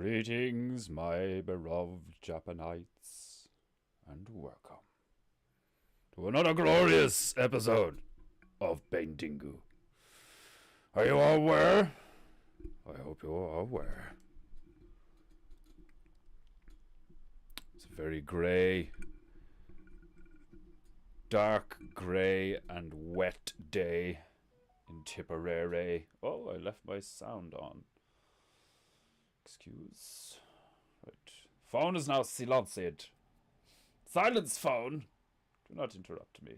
Greetings, my beloved Japanites, and welcome to another glorious episode of PEINTEINGU. Are you all aware? I hope you're all aware. It's a very grey, dark grey and wet day in Tipperary. Oh, I left my sound on. Excuse. Right. Phone is now silenced. Silence, phone. Do not interrupt me.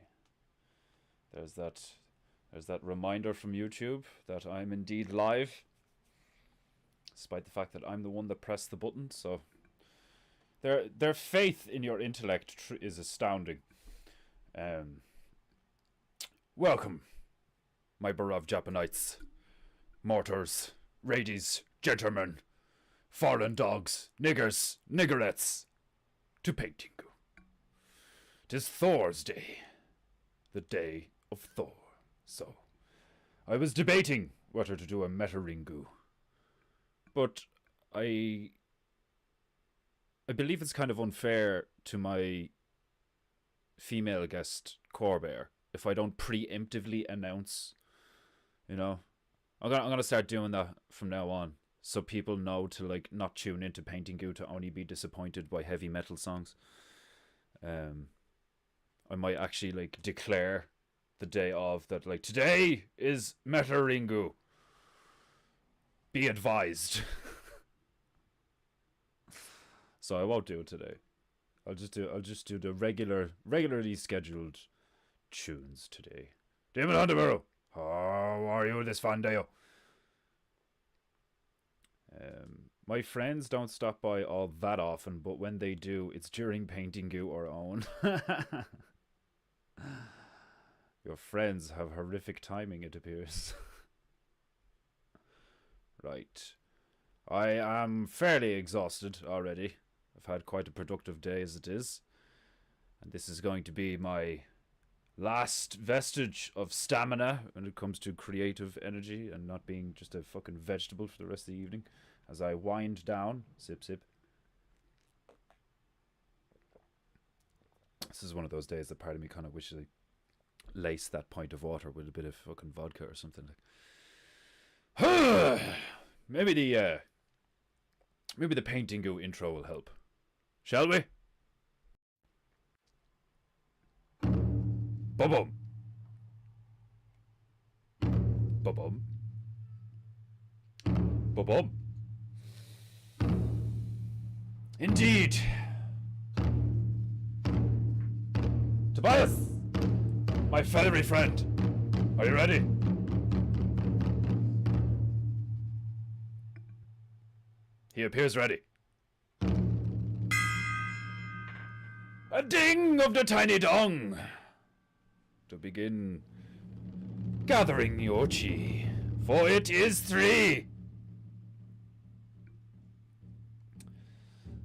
There's that reminder from YouTube that I'm indeed live. Despite the fact that I'm the one that pressed the button, so their faith in your intellect is astounding. Welcome, my beloved Japanites, mortars, ladies, gentlemen, foreign dogs, niggers, niggerettes, to PEINTEINGU. 'Tis Thor's day, the day of Thor. So, I was debating whether to do a meta-ringu, but I believe it's kind of unfair to my female guest, Corbear, if I don't preemptively announce, you know. I'm gonna start doing that from now on, so people know to like not tune into PEINTEINGU to only be disappointed by heavy metal songs. I might actually like declare the day of that, like, today is meta-ringu. Be advised. So I won't do it today. I'll just do the regularly scheduled tunes today. Demon Hunterborough, how are you this fun day? My friends don't stop by all that often, but when they do, it's during PEINTEINGU or own. Your friends have horrific timing, it appears. Right. I am fairly exhausted already. I've had quite a productive day as it is. And this is going to be my last vestige of stamina when it comes to creative energy and not being just a fucking vegetable for the rest of the evening. As I wind down. Sip, sip. This is one of those days that part of me kind of wishes I laced that pint of water with a bit of fucking vodka or something like. Maybe the PEINTEINGU intro will help. Shall we? Ba-bum. Ba-bum. Ba-bum. Indeed. Tobias, my feathery friend, are you ready? He appears ready. A ding of the tiny dong to begin gathering your chi, for it is 3.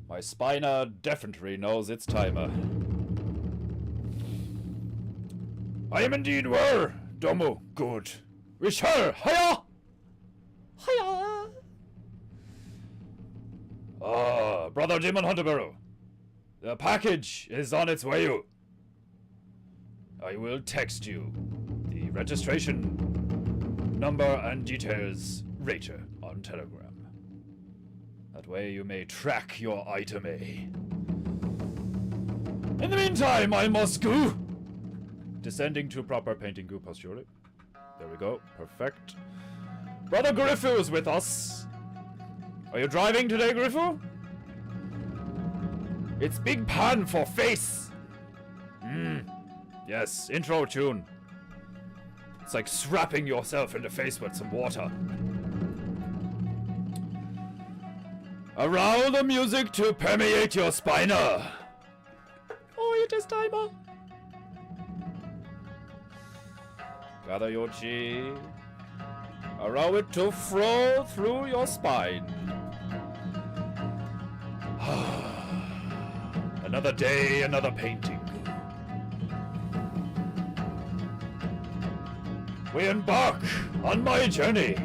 My spina definitely knows its timer. I am indeed were, Domo, good. Wish her, hiya! Hiya! Ah, Brother Demon Hunterborough, the package is on its way. I will text you the registration number and details later on Telegram. That way you may track your item A. In the meantime, I must go. Descending to proper PEINTEINGU posture. There we go. Perfect. Brother Griffu is with us. Are you driving today, Griffu? It's big pan for face. Yes, intro tune. It's like slapping yourself in the face with some water. Allow the music to permeate your spina. Oh, it is timer. Gather your chi. Allow it to flow through your spine. Another day, another painting. We embark on my journey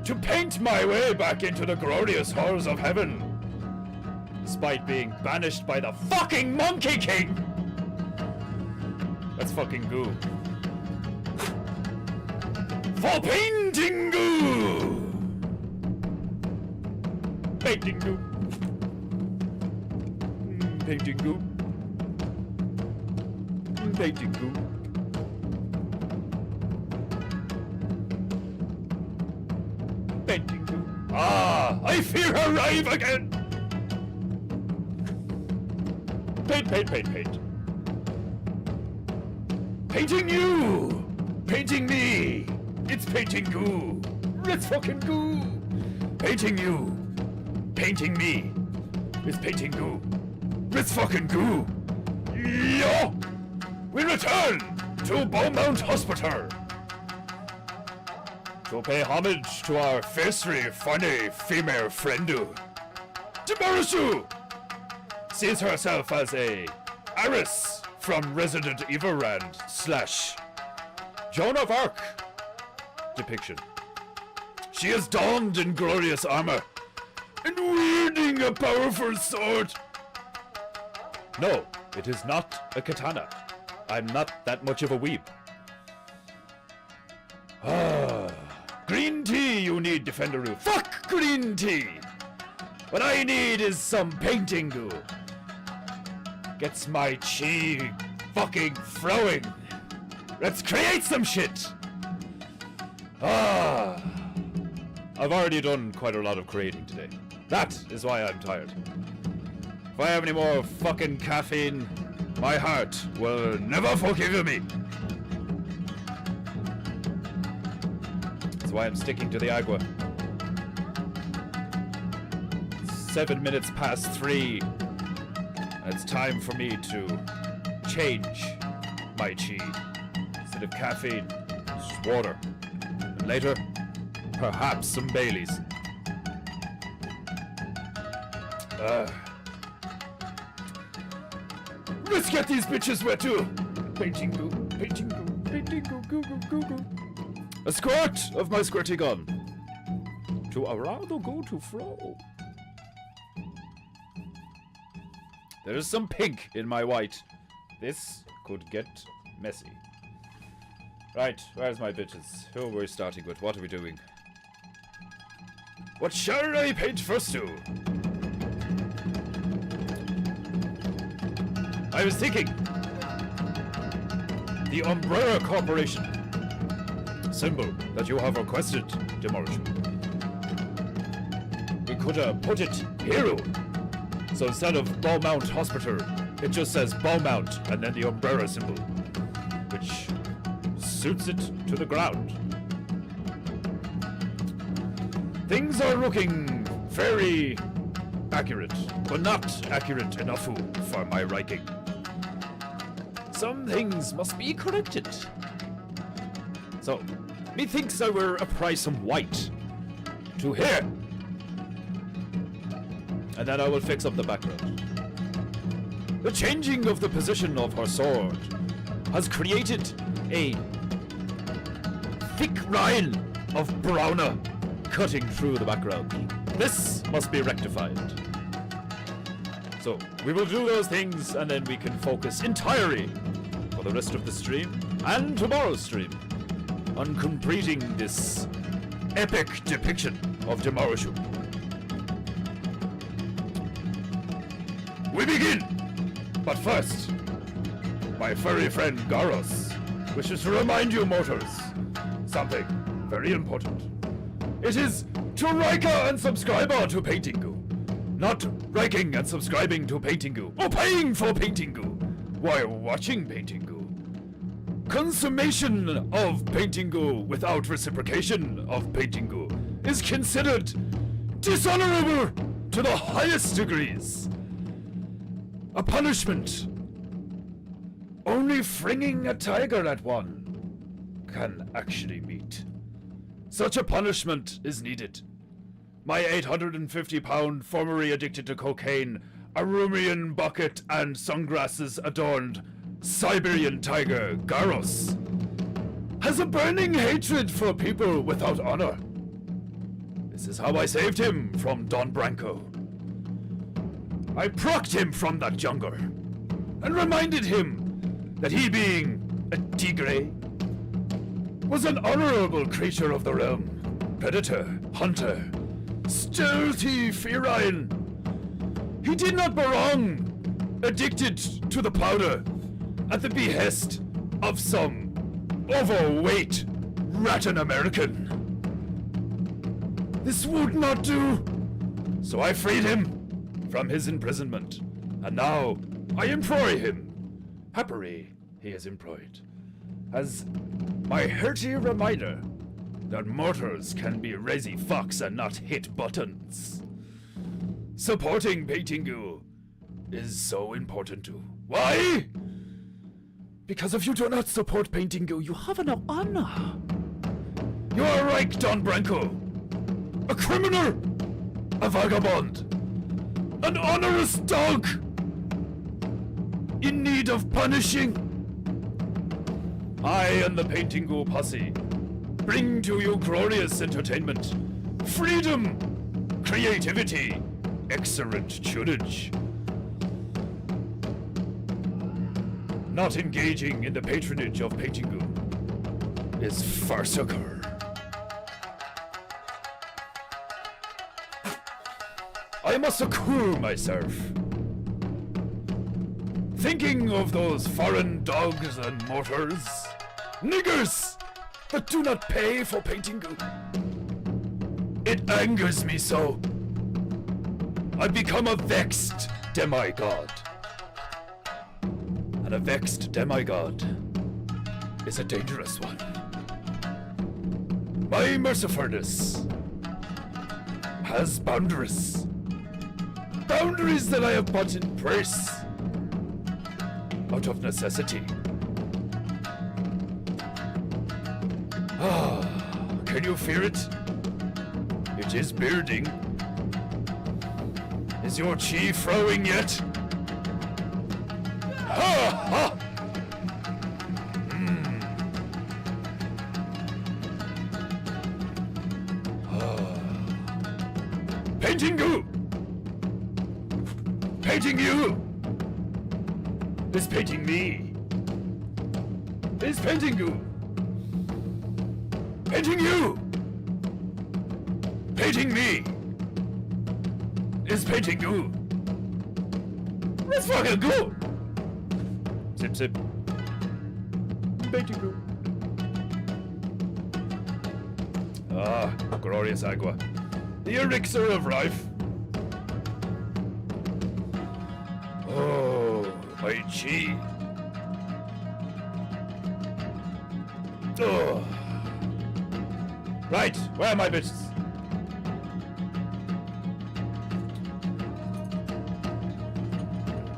to paint my way back into the glorious halls of heaven, despite being banished by the fucking Monkey King. Let's fucking go. For painting goo! Painting goo. Painting goo. Painting goo. Painting goo. Ah, I fear her arrive again! Paint, paint, paint, paint. Painting you! Painting me! It's painting goo! Let's fucking goo! Painting you! Painting me! It's painting goo! Let's fucking goo! Yo! We return to Beaumont Hospital to pay homage to our fiercely funny female friend. Tomorrow sees herself as a heiress from Resident Evil Land / Joan of Arc depiction. She is donned in glorious armor and wielding a powerful sword. No, it is not a katana. I'm not that much of a weeb. Green tea you need, Defenderoo. Fuck green tea! What I need is some painting goo. Gets my chi fucking flowing. Let's create some shit! I've already done quite a lot of creating today. That is why I'm tired. If I have any more fucking caffeine, my heart will never forgive me. That's why I'm sticking to the agua. 7 minutes past 3. And it's time for me to change my chi. Instead of caffeine, just water. And later, perhaps some Baileys. Let's get these bitches wet too. Painting goo, painting goo, painting goo, goo, goo, goo, goo. A squirt of my squirty gun to allow the goo to flow. There is some pink in my white. This could get messy. Right, where's my bitches? Who are we starting with? What are we doing? What shall I paint first to? I was thinking, the Umbrella Corporation symbol that you have requested, Demolition. We could put it here. So instead of Beaumont Hospital, it just says Beaumont and then the umbrella symbol, which suits it to the ground. Things are looking very accurate, but not accurate enough for my liking. Some things must be corrected. So, methinks I will apply some white to here. And then I will fix up the background. The changing of the position of her sword has created a thick line of browner cutting through the background. This must be rectified. So, we will do those things and then we can focus entirely for the rest of the stream and tomorrow's stream on completing this epic depiction of Demoroshu. We begin! But first, my furry friend Garos wishes to remind you, mortals, something very important. It is to like and subscribe to Paintingu, not liking and subscribing to Paintingu, or paying for Paintingu while watching Paintingu. Consummation of Paintingu without reciprocation of Paintingu is considered dishonorable to the highest degrees. A punishment only fringing a tiger at one can actually meet. Such a punishment is needed. My 850-pound, formerly addicted to cocaine, Arumian bucket and sunglasses adorned Siberian tiger Garos has a burning hatred for people without honor. This is how I saved him from Don Branco. I plucked him from that jungle and reminded him that he, being a tigre, was an honorable creature of the realm. Predator, hunter, stealthy feline. He did not belong, addicted to the powder, at the behest of some overweight rattan American. This would not do, so I freed him from his imprisonment, and now I employ him. Happily, he is employed as my hearty reminder that mortals can be lazy fucks and not hit buttons. Supporting PEINTEINGU is so important too. Why? Because if you do not support PEINTEINGU, you have no honor. You are like Don Branco, a criminal, a vagabond, an honorous dog, in need of punishing. I and the PEINTEINGU posse bring to you glorious entertainment, freedom, creativity, excellent tunage. Not engaging in the patronage of PEINTEINGU is farcical. I must cool myself. Thinking of those foreign dogs and mortars, niggers that do not pay for PEINTEINGU. It angers me so. I become a vexed demigod. And a vexed demigod is a dangerous one. My mercifulness has boundaries. Boundaries that I have put in place out of necessity. Ah, can you fear it? It is building. Is your chi throwing yet? Ha ha! PEINTEINGU! Painting you is painting me. Is PEINTEINGU. Painting you. Painting me. Is PEINTEINGU. Let's fucking go. Sip sip. PEINTEINGU. Ah, glorious agua. The elixir of life. Oh, my chi. Oh. Right, where are my bitches?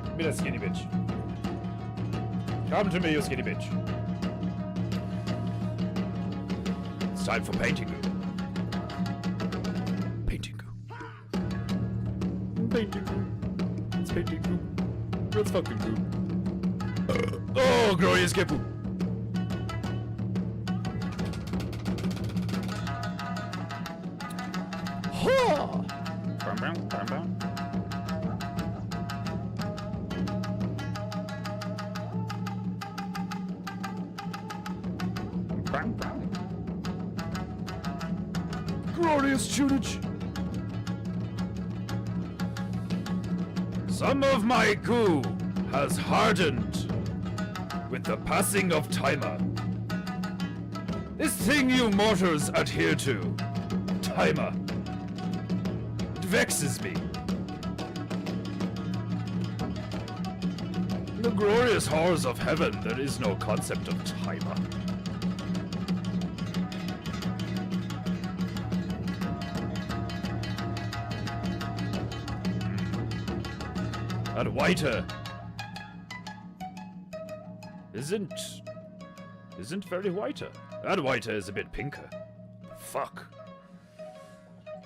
Give me that skinny bitch. Come to me, you skinny bitch. It's time for PEINTEINGU. PEINTEINGU. PEINTEINGU. It's PEINTEINGU. Let's fucking go. Oh, glorious Kepu. Ha! Bam, bam, bam, bam. Bam, bam. Glorious tunage. Some of my goo has hardened with the passing of timer. This thing you mortals adhere to, timer, it vexes me. In the glorious halls of heaven, there is no concept of timer. That whiter isn't very whiter. That whiter is a bit pinker. Fuck.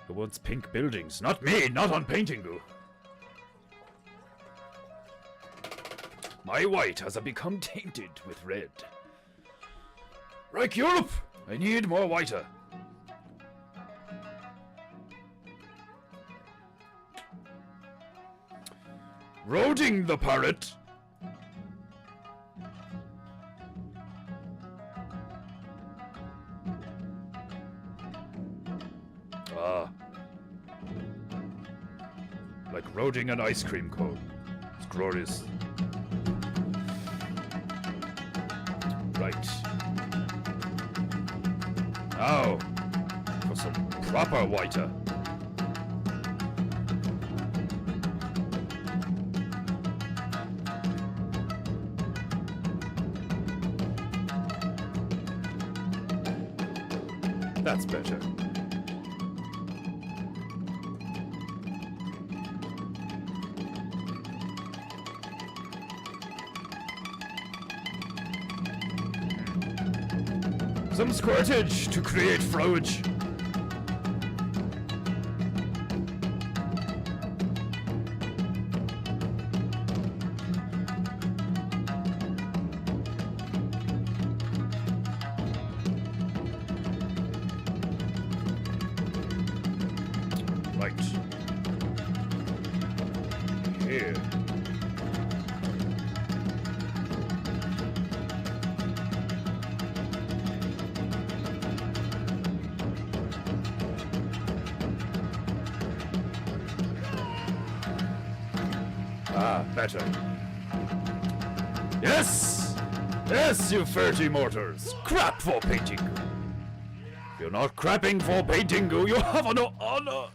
Who wants pink buildings? Not me, not on PEINTEINGU. My white has become tainted with red. Like Europe, I need more whiter. Roading the parrot. Ah. Like roading an ice cream cone. It's glorious. Right. Now, for some proper whiter. That's better. Some squirtage to create flowage. Right. Here. Ah, better. Yes! Yes, you 30 mortars! Crap for painting goo! If you're not crapping for painting goo, you have no honor!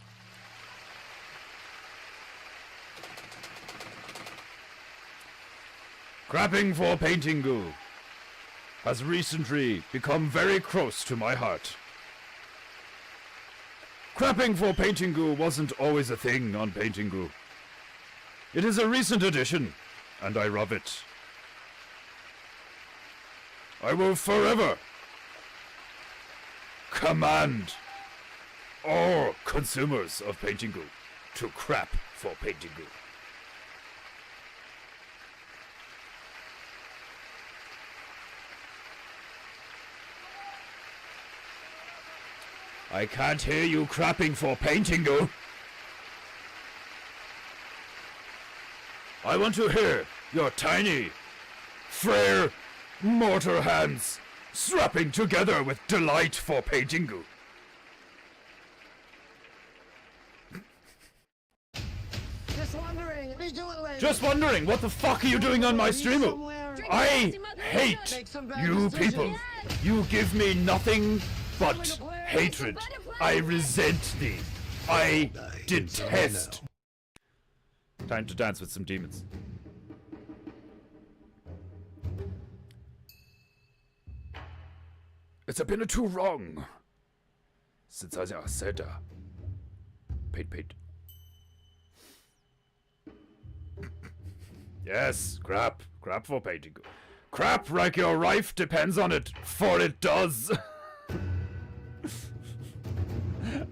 Crapping for painting goo has recently become very close to my heart. Crapping for painting goo wasn't always a thing on painting goo. It is a recent addition, and I love it. I will forever command all consumers of painting goo to crap for painting goo. I can't hear you crapping for painting goo. I want to hear your tiny, frail mortar hands strapping together with delight for painting goo. Just wondering, what the fuck are you doing on my stream? I hate you people. You give me nothing but hatred. I resent thee. I detest. Time to dance with some demons. It's been too long since I said, paint. Yes, crap for painting. Crap like your life depends on it, for it does.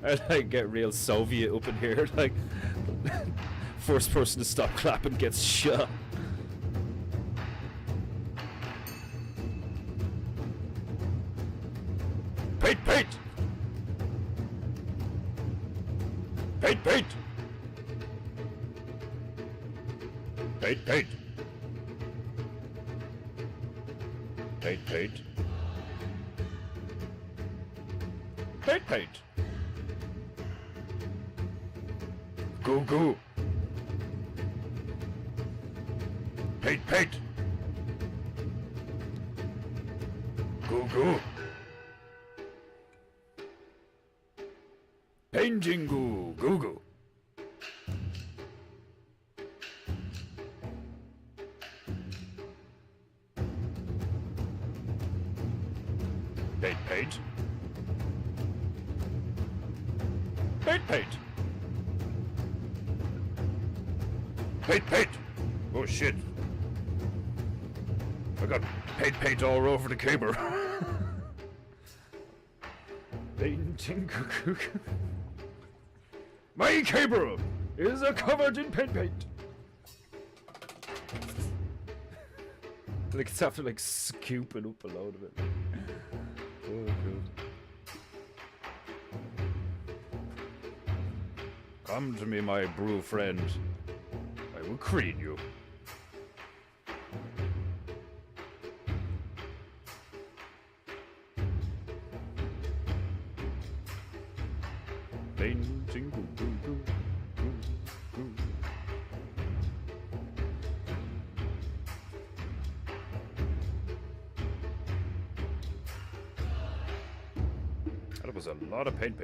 I like get real Soviet up in here, like first person to stop clapping gets shot. Paint! Paint! Paint! Paint! Paint! Paint! Paint! Paint! Paint! Paint! Goo goo! Paint! Paint! Goo goo! Painting goo goo goo! Paint! Paint! Paint! Paint! Paint! Paint! Oh shit! I got paint all over the cable. Painting goo goo. My cable is covered in paint. Like it's after like scooping up a load of it. Oh god. Come to me, my brew friend. I will clean you. Painting goo goo goo goo goo. That was a lot of paint.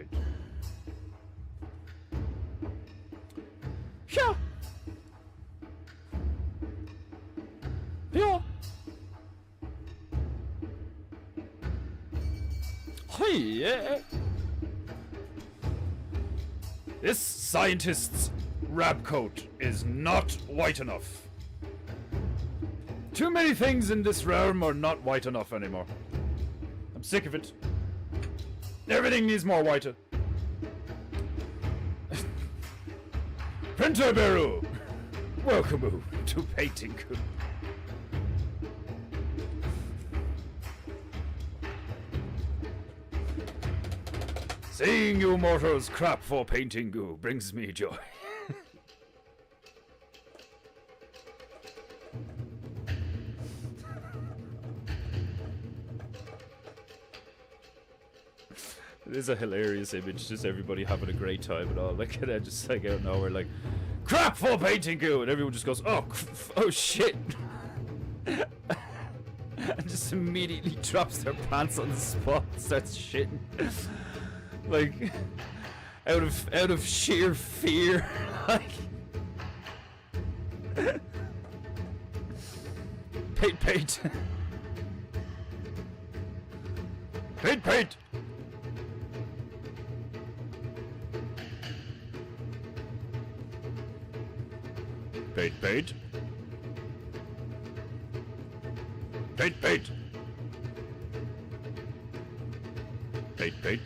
Yeah. Yeah. Hey, yeah. This scientist's lab coat is not white enough. Too many things in this realm are not white enough anymore. I'm sick of it. Everything needs more whiter. Printer welcome to Paintingu. Seeing you mortals crap for Paintingu brings me joy. It is a hilarious image, just everybody having a great time and all. Like, and then just like out of nowhere, like, crap for Paintingu, and everyone just goes, oh, oh shit, and just immediately drops their pants on the spot, and starts shitting, like, out of sheer fear, like, paint, paint, paint, paint. Paint, paint. Paint, paint. Paint, paint.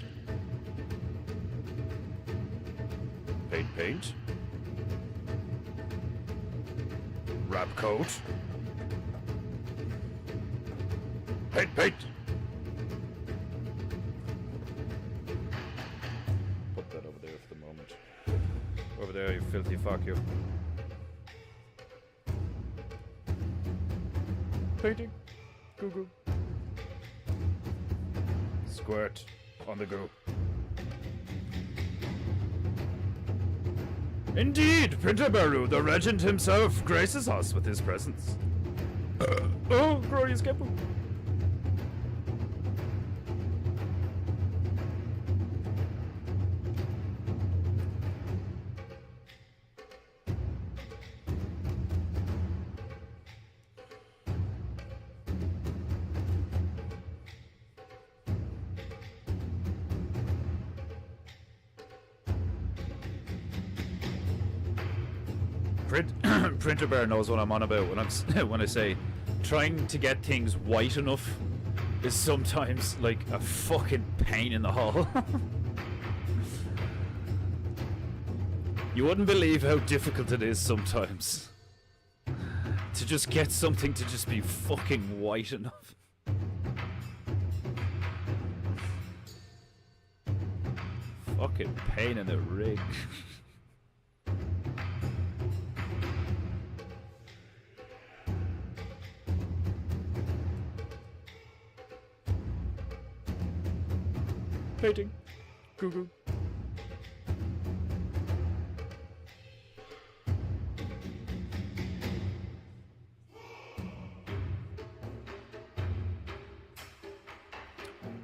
Paint, paint. Wrap coat. Paint, paint. Put that over there for the moment. Over there, you filthy fuck, you. Painting. Goo goo. Squirt on the goo. Indeed, Printer the regent himself, graces us with his presence. Oh, glorious Kepu. Printer Bear knows what I'm on about when I say trying to get things white enough is sometimes like a fucking pain in the hull. You wouldn't believe how difficult it is sometimes to just get something to just be fucking white enough. Fucking pain in the rig. Painting. Goo goo.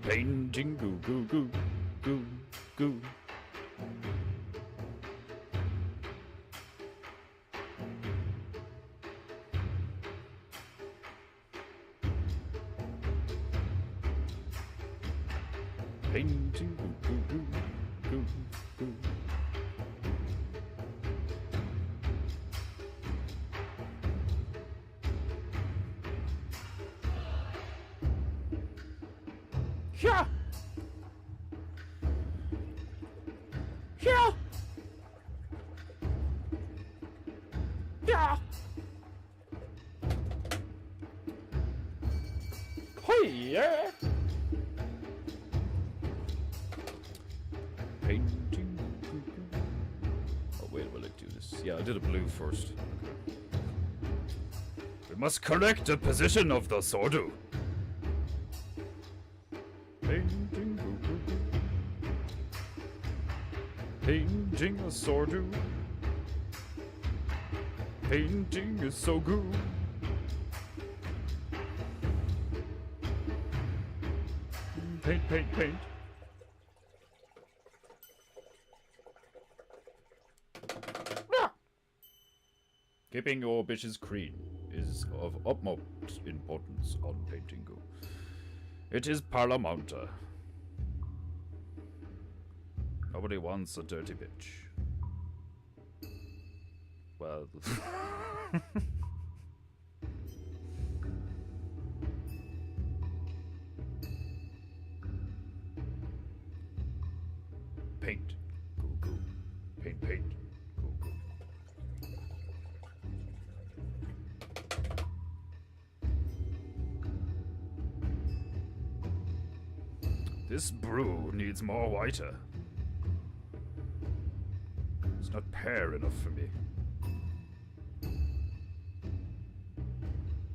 Painting goo goo goo goo goo. Painting goo goo goo goo goo. Yeah. Yeah. Yeah. Hey, yeah. Painting. Oh wait, will it do this? Yeah, I did a blue first. Okay. We must correct the position of the Sordu. Painting, painting a Sordu. Painting is so good. Paint, paint, paint. Keeping your bitches clean is of utmost importance on Paintingu. It is paramount. Nobody wants a dirty bitch. Well... Paint. Go, go. Paint, paint. Go, go. This brew needs more whiter. It's not pear enough for me.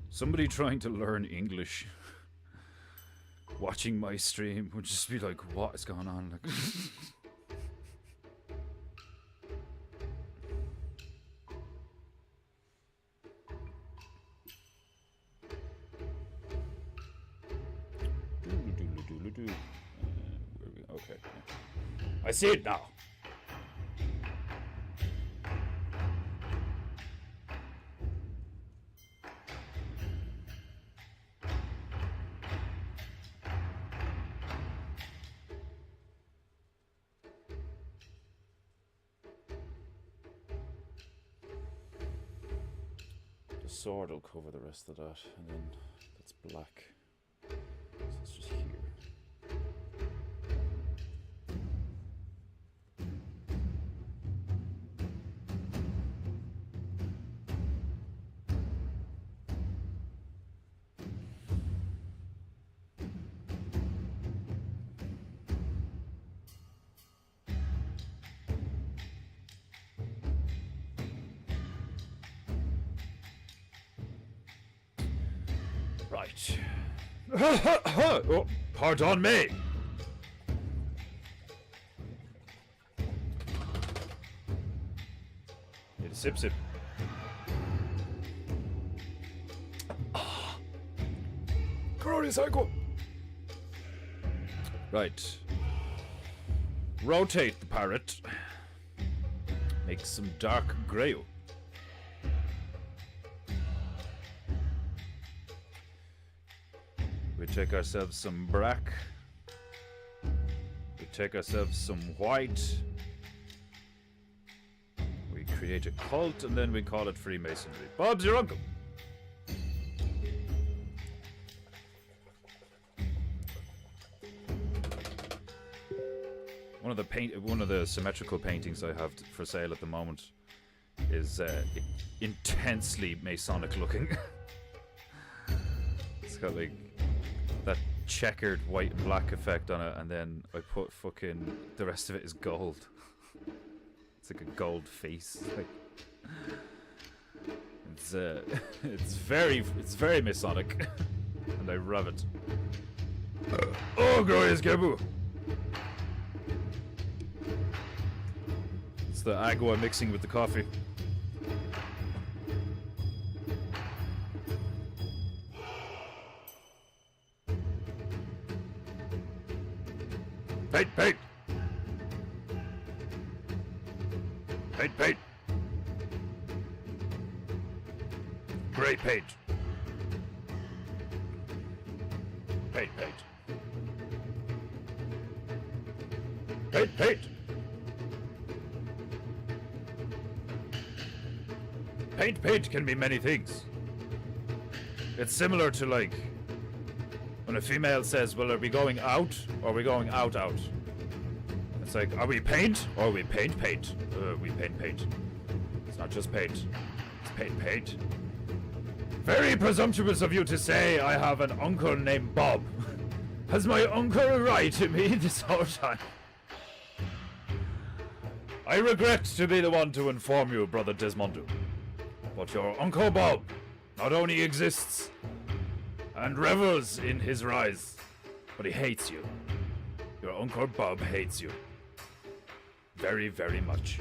Somebody trying to learn English watching my stream would just be like, what is going on? Like, okay. I see it now. The sword will cover the rest of that, and then that's black. So it's just here. Right. Oh, pardon me. Need a sip sip. Right. Rotate the parrot. Make some dark grey. We take ourselves some black. We take ourselves some white. We create a cult and then we call it Freemasonry. Bob's your uncle. One of the symmetrical paintings I have for sale at the moment is intensely Masonic looking. It's got like that checkered white and black effect on it, and then I put fucking the rest of it is gold. It's like a gold face. Like, it's very Masonic, and I love it. Oh, glorious Gabu! It's the agua mixing with the coffee. Paint, paint! Paint, paint! Grey paint! Paint, paint! Paint, paint! Paint, paint can be many things. It's similar to like when a female says, well, are we going out or are we going out? It's like, are we paint or are we paint? We paint. It's not just paint. It's paint. Very presumptuous of you to say I have an uncle named Bob. Has my uncle lied to me this whole time? I regret to be the one to inform you, Brother Desmondu, but your Uncle Bob not only exists and revels in his rise, but he hates you. Your Uncle Bob hates you. Very, very much.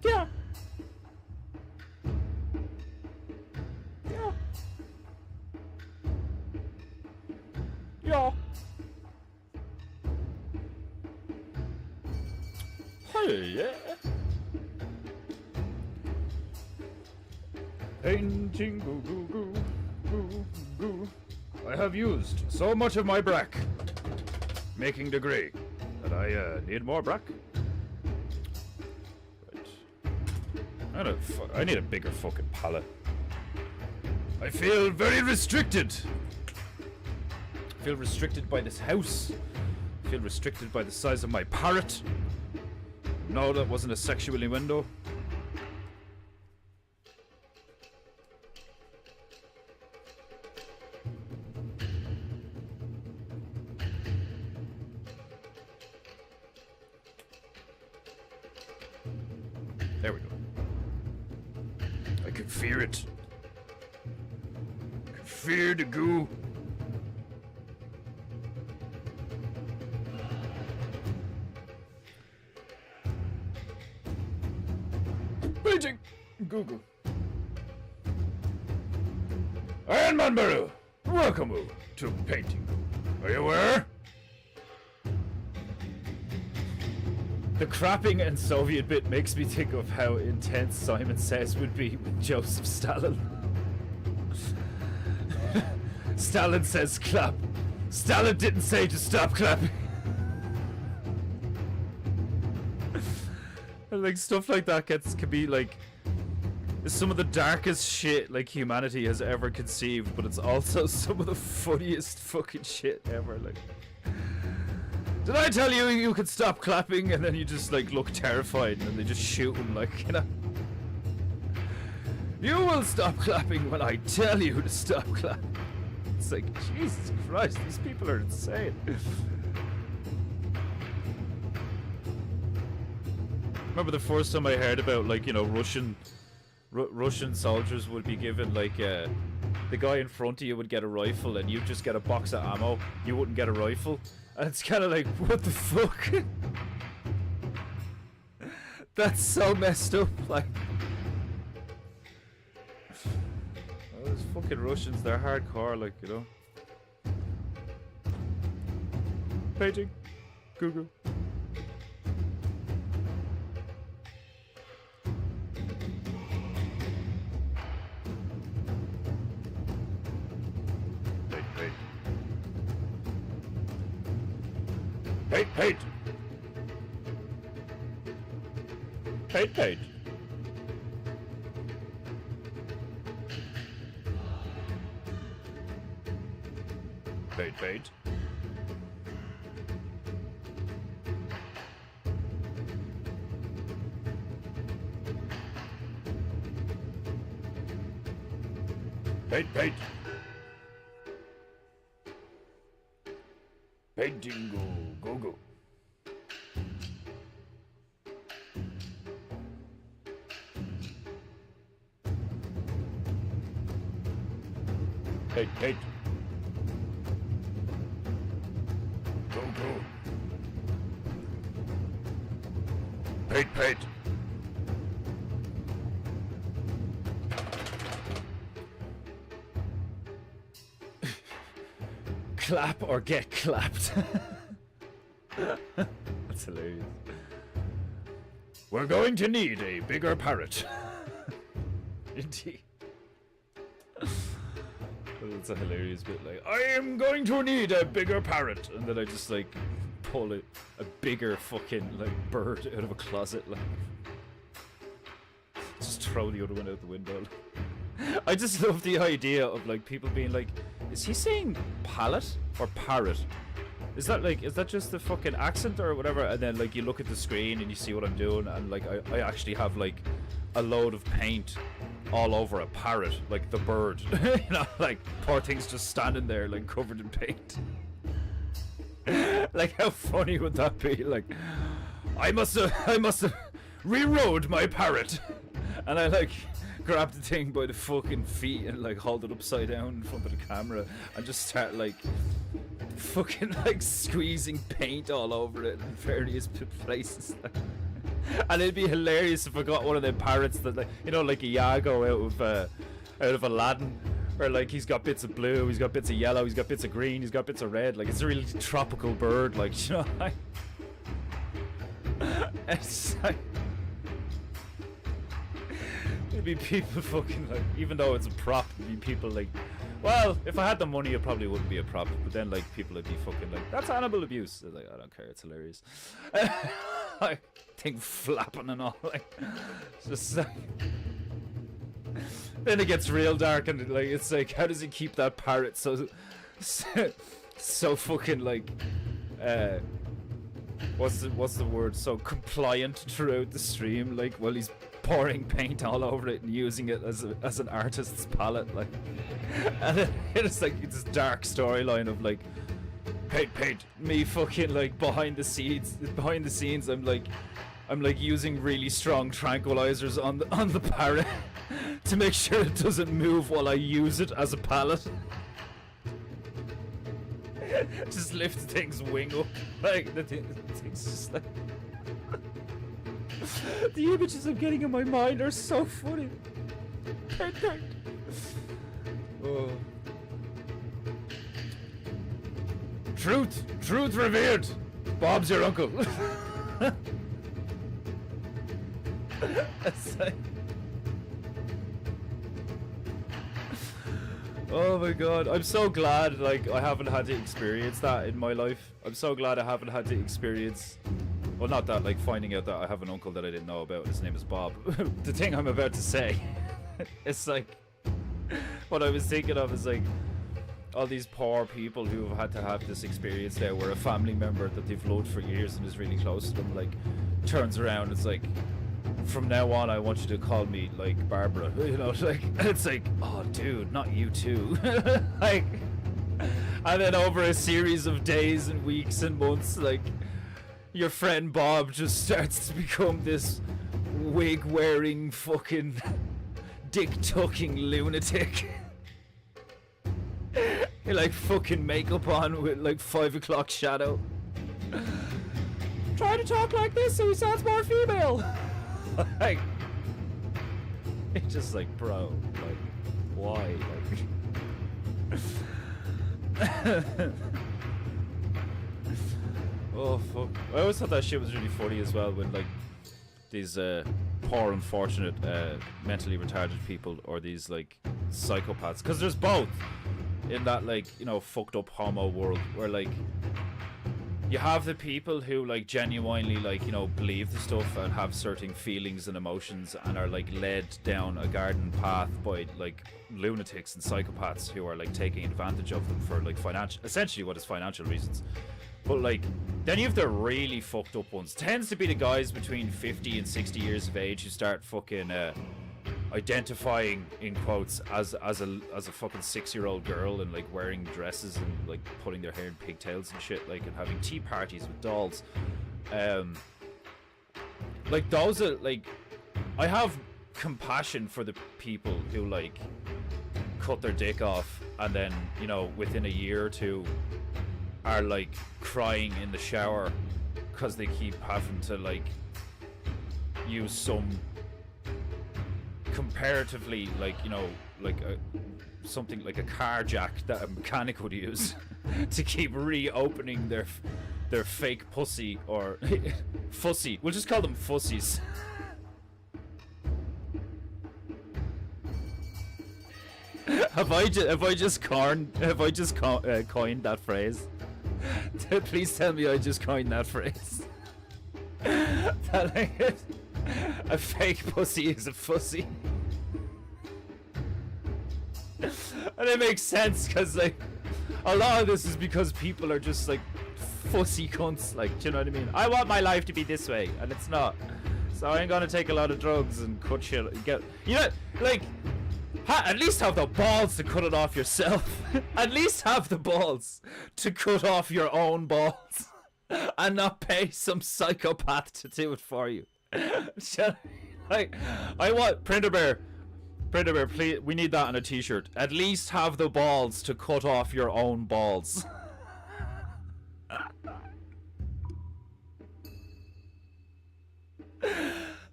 Yeah. Yeah. Yeah. Hey, yeah. Painting goo goo goo goo goo. I have used so much of my brack making the grey that I need more brack. Right. I need a bigger fucking palette. I feel very restricted. I feel restricted by this house. I feel restricted by the size of my parrot. No, that wasn't a sexual innuendo. There we go. I can fear it. I can fear the goo. Beijing! Google. Iron Man Baru! Welcome to painting. Are you aware? The crapping and Soviet bit makes me think of how intense Simon Says would be with Joseph Stalin. Stalin says clap. Stalin didn't say to stop clapping. And like stuff like that can be like some of the darkest shit like humanity has ever conceived, but it's also some of the funniest fucking shit ever. Like, did I tell you you could stop clapping? And then you just like look terrified and they just shoot him, like, you know. You will stop clapping when I tell you to stop clapping. It's like, Jesus Christ, these people are insane. Remember the first time I heard about, like, you know, Russian soldiers would be given, like, the guy in front of you would get a rifle and you'd just get a box of ammo. You wouldn't get a rifle. And it's kind of like, what the fuck? That's so messed up, like. Oh, those fucking Russians, they're hardcore, like, you know. Paging. Google. Hate. Hate. Hate. Hate. Hate. Hate. Hate. Hate. Painting go go. Hate. Go go. Hate. Clap or get clapped. That's hilarious. We're going to need a bigger parrot. Indeed. That's a hilarious bit. Like, I am going to need a bigger parrot, and then I just like pull a bigger fucking like bird out of a closet, like just throw the other one out the window. I just love the idea of like people being like, is he saying pallet or parrot? Is that just the fucking accent or whatever? And then like you look at the screen and you see what I'm doing, and like I actually have like a load of paint all over a parrot, like the bird. You know, like poor thing's just standing there like covered in paint. Like how funny would that be? Like I must have rewrote my parrot, and I like grab the thing by the fucking feet and like hold it upside down in front of the camera and just start like fucking like squeezing paint all over it in various places. And it'd be hilarious if I got one of the parrots that, like, you know, like a Iago out of Aladdin, where like he's got bits of blue, he's got bits of yellow, he's got bits of green, he's got bits of red. Like it's a really tropical bird, like, you know, like it's like it'd be people fucking like, even though it's a prop, it'd be people like, well, if I had the money, it probably wouldn't be a prop. But then, like, people would be fucking like, that's animal abuse. They're like, I don't care, it's hilarious. Like, thing flapping and all. Like, it's just like. Then it gets real dark, and like, it's like, how does he keep that parrot so fucking like, what's the word? So compliant throughout the stream, like, while he's pouring paint all over it and using it as an artist's palette, like, and it's like this dark storyline of like paint me fucking like behind the scenes I'm like using really strong tranquilizers on the parrot to make sure it doesn't move while I use it as a palette. Just lift the thing's wing up, like the thing's just like the images I'm getting in my mind are so funny. Oh. Truth revealed. Bob's your uncle. Like, oh my god, I'm so glad like I haven't had to experience that in my life. I'm so glad I haven't had to experience, well, not that, like finding out that I have an uncle that I didn't know about. His name is Bob. The thing I'm about to say, it's like, what I was thinking of is like all these poor people who have had to have this experience there where a family member that they've loved for years and is really close to them like turns around. It's like, from now on I want you to call me like Barbara, you know, like, it's like, oh dude, not you too. Like, and then over a series of days and weeks and months, like, your friend Bob just starts to become this wig wearing fucking dick tucking lunatic. He like fucking makeup on with like 5 o'clock shadow. Try to talk like this so he sounds more female. Like, it's just like, bro, like, why? Like, oh fuck! I always thought that shit was really funny as well when like these poor, unfortunate, mentally retarded people, or these like psychopaths, because there's both in that, like, you know, fucked up homo world where like you have the people who like genuinely, like, you know, believe the stuff and have certain feelings and emotions and are like led down a garden path by like lunatics and psychopaths who are like taking advantage of them for like essentially what is financial reasons. But like, then you have the really fucked up ones. Tends to be the guys between 50 and 60 years of age who start fucking identifying, in quotes, as a fucking 6-year-old girl and like wearing dresses and like putting their hair in pigtails and shit, like, and having tea parties with dolls. Like, those are like, I have compassion for the people who like cut their dick off and then, you know, within a year or two are like crying in the shower because they keep having to like use some comparatively, like, you know, like something like a car jack that a mechanic would use to keep reopening their fake pussy, or fussy. We'll just call them fussies. Have I just coined that phrase? Please tell me I just coined that phrase. That, like, a fake pussy is a fussy. And it makes sense, because like a lot of this is because people are just like fussy cunts. Like, do you know what I mean? I want my life to be this way, and it's not. So I ain't gonna take a lot of drugs and cut shit. You know, like, at least have the balls to cut it off yourself. At least have the balls to cut off your own balls, and not pay some psychopath to do it for you. Like, I want Printer Bear, please. We need that on a T-shirt. At least have the balls to cut off your own balls.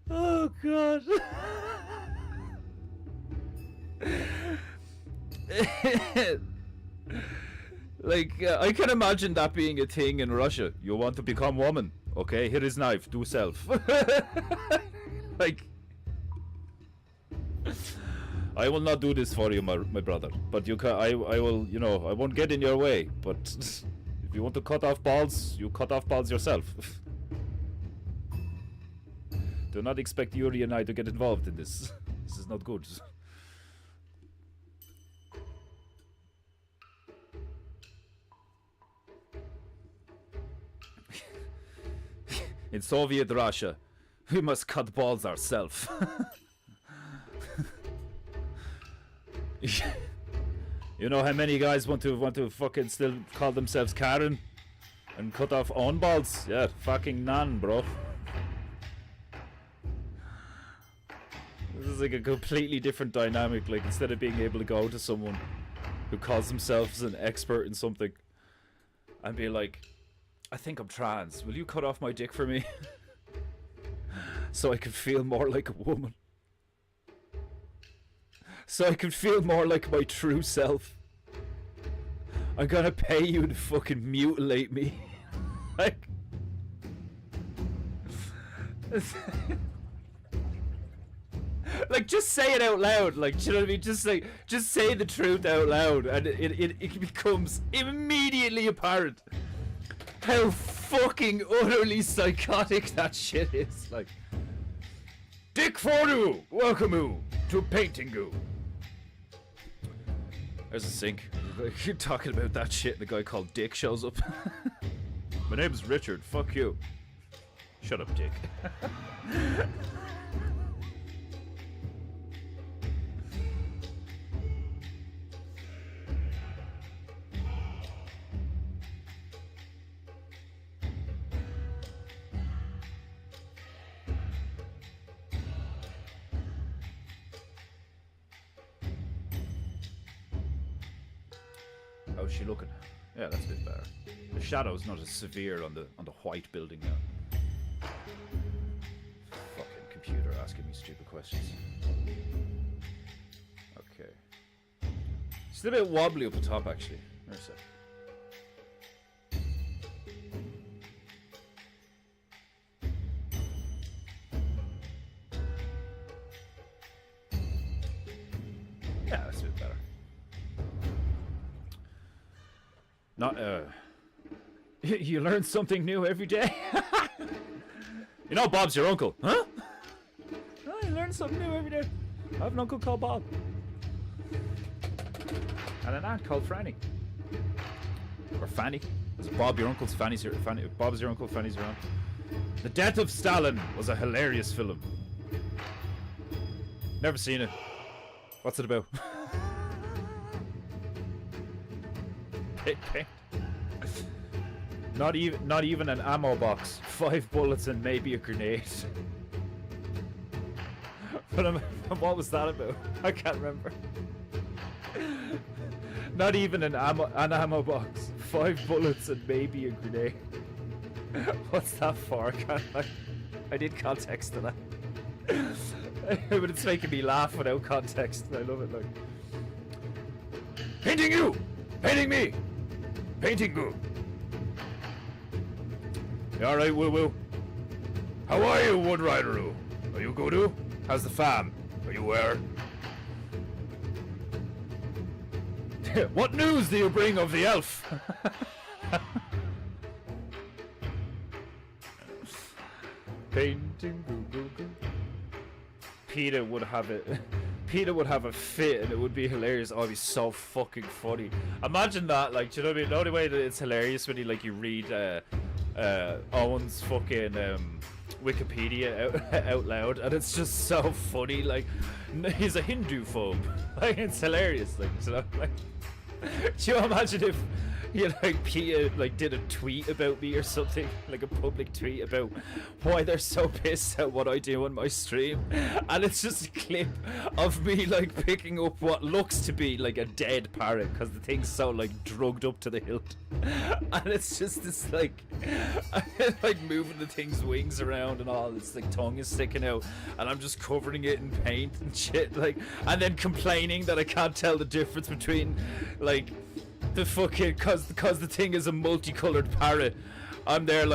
Oh god. Like, I can imagine that being a thing in Russia. You want to become woman? Okay, here is knife. Do self. Like, I will not do this for you, my brother. But you can. I will. You know, I won't get in your way. But if you want to cut off balls, you cut off balls yourself. Do not expect Yuri and I to get involved in this. This is not good. In Soviet Russia, we must cut balls ourselves. You know how many guys want to fucking still call themselves Karen and cut off own balls? Yeah, fucking none, bro. This is like a completely different dynamic. Like, instead of being able to go to someone who calls themselves an expert in something and be like, I think I'm trans. Will you cut off my dick for me? So I can feel more like a woman. So I can feel more like my true self. I'm gonna pay you to fucking mutilate me. Like... Like, just say it out loud. Like, do you know what I mean? Just say the truth out loud, and it becomes immediately apparent how fucking utterly psychotic that shit is. Like, Dick Fordu, welcome you to PEINTEINGU. There's a sink. You're talking about that shit, and the guy called Dick shows up. My name's Richard. Fuck you. Shut up, Dick. How's she looking? Yeah, that's a bit better. The shadow's not as severe on the white building now. Fucking computer asking me stupid questions. Okay. Still a bit wobbly up the top, actually. Where's that? Yeah, that's a bit better. Not, you learn something new every day. You know Bob's your uncle, huh? Oh, you learn something new every day. I have an uncle called Bob. And an aunt called Franny. Or Fanny. Is Bob your uncle's Fanny's your Fanny? Bob's your uncle, Fanny's your aunt. The Death of Stalin was a hilarious film. Never seen it. What's it about? Paint. Not even an ammo box. 5 bullets and maybe a grenade. But what was that about? I can't remember. Not even an ammo box. 5 bullets and maybe a grenade. What's that for? I need context to that. But it's making me laugh without context. I love it. Like, painting you, painting me. PEINTEINGU. You alright, Woo? How are you, Wood Rider? Are you good? How's the fam? Are you where? What news do you bring of the elf? PEINTEINGU. Peter would have it. Peter would have a fit and it would be hilarious. Oh, it'd be so fucking funny. Imagine that, like, do you know what I mean? The only way that it's hilarious when you read Owen's fucking Wikipedia out loud, and it's just so funny. Like, he's a Hindu phobe. Like, it's hilarious. Like, you know, like, do you imagine if Peter did a tweet about me or something, like a public tweet about why they're so pissed at what I do on my stream, and it's just a clip of me picking up what looks to be like a dead parrot because the thing's so drugged up to the hilt, and it's just this moving the thing's wings around and all, its tongue is sticking out, and I'm just covering it in paint and shit, and then complaining that I can't tell the difference between the fucking, cause the thing is a multicolored parrot. I'm there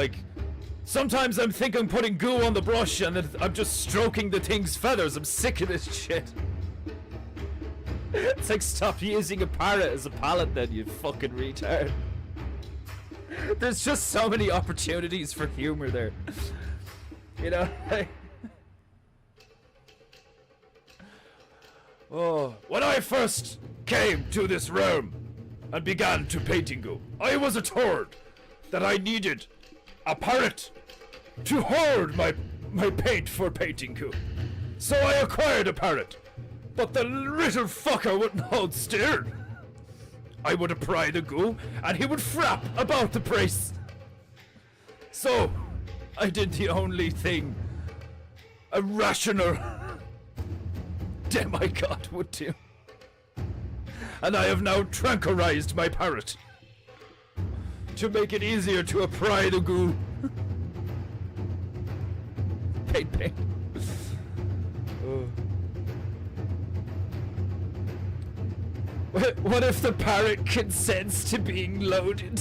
sometimes I'm putting goo on the brush and then I'm just stroking the thing's feathers. I'm sick of this shit. It's stop using a parrot as a palette then, you fucking retard. There's just so many opportunities for humor there. You know, oh, when I first came to this room and began to paintingu, I was told that I needed a parrot to hold my paint for paintingu. So I acquired a parrot, but the little fucker wouldn't hold still. I would apply the goo and he would frap about the place. So I did the only thing a rational demigod would do. And I have now tranquilized my parrot to make it easier to apply the goo. Paint. What if the parrot consents to being loaded?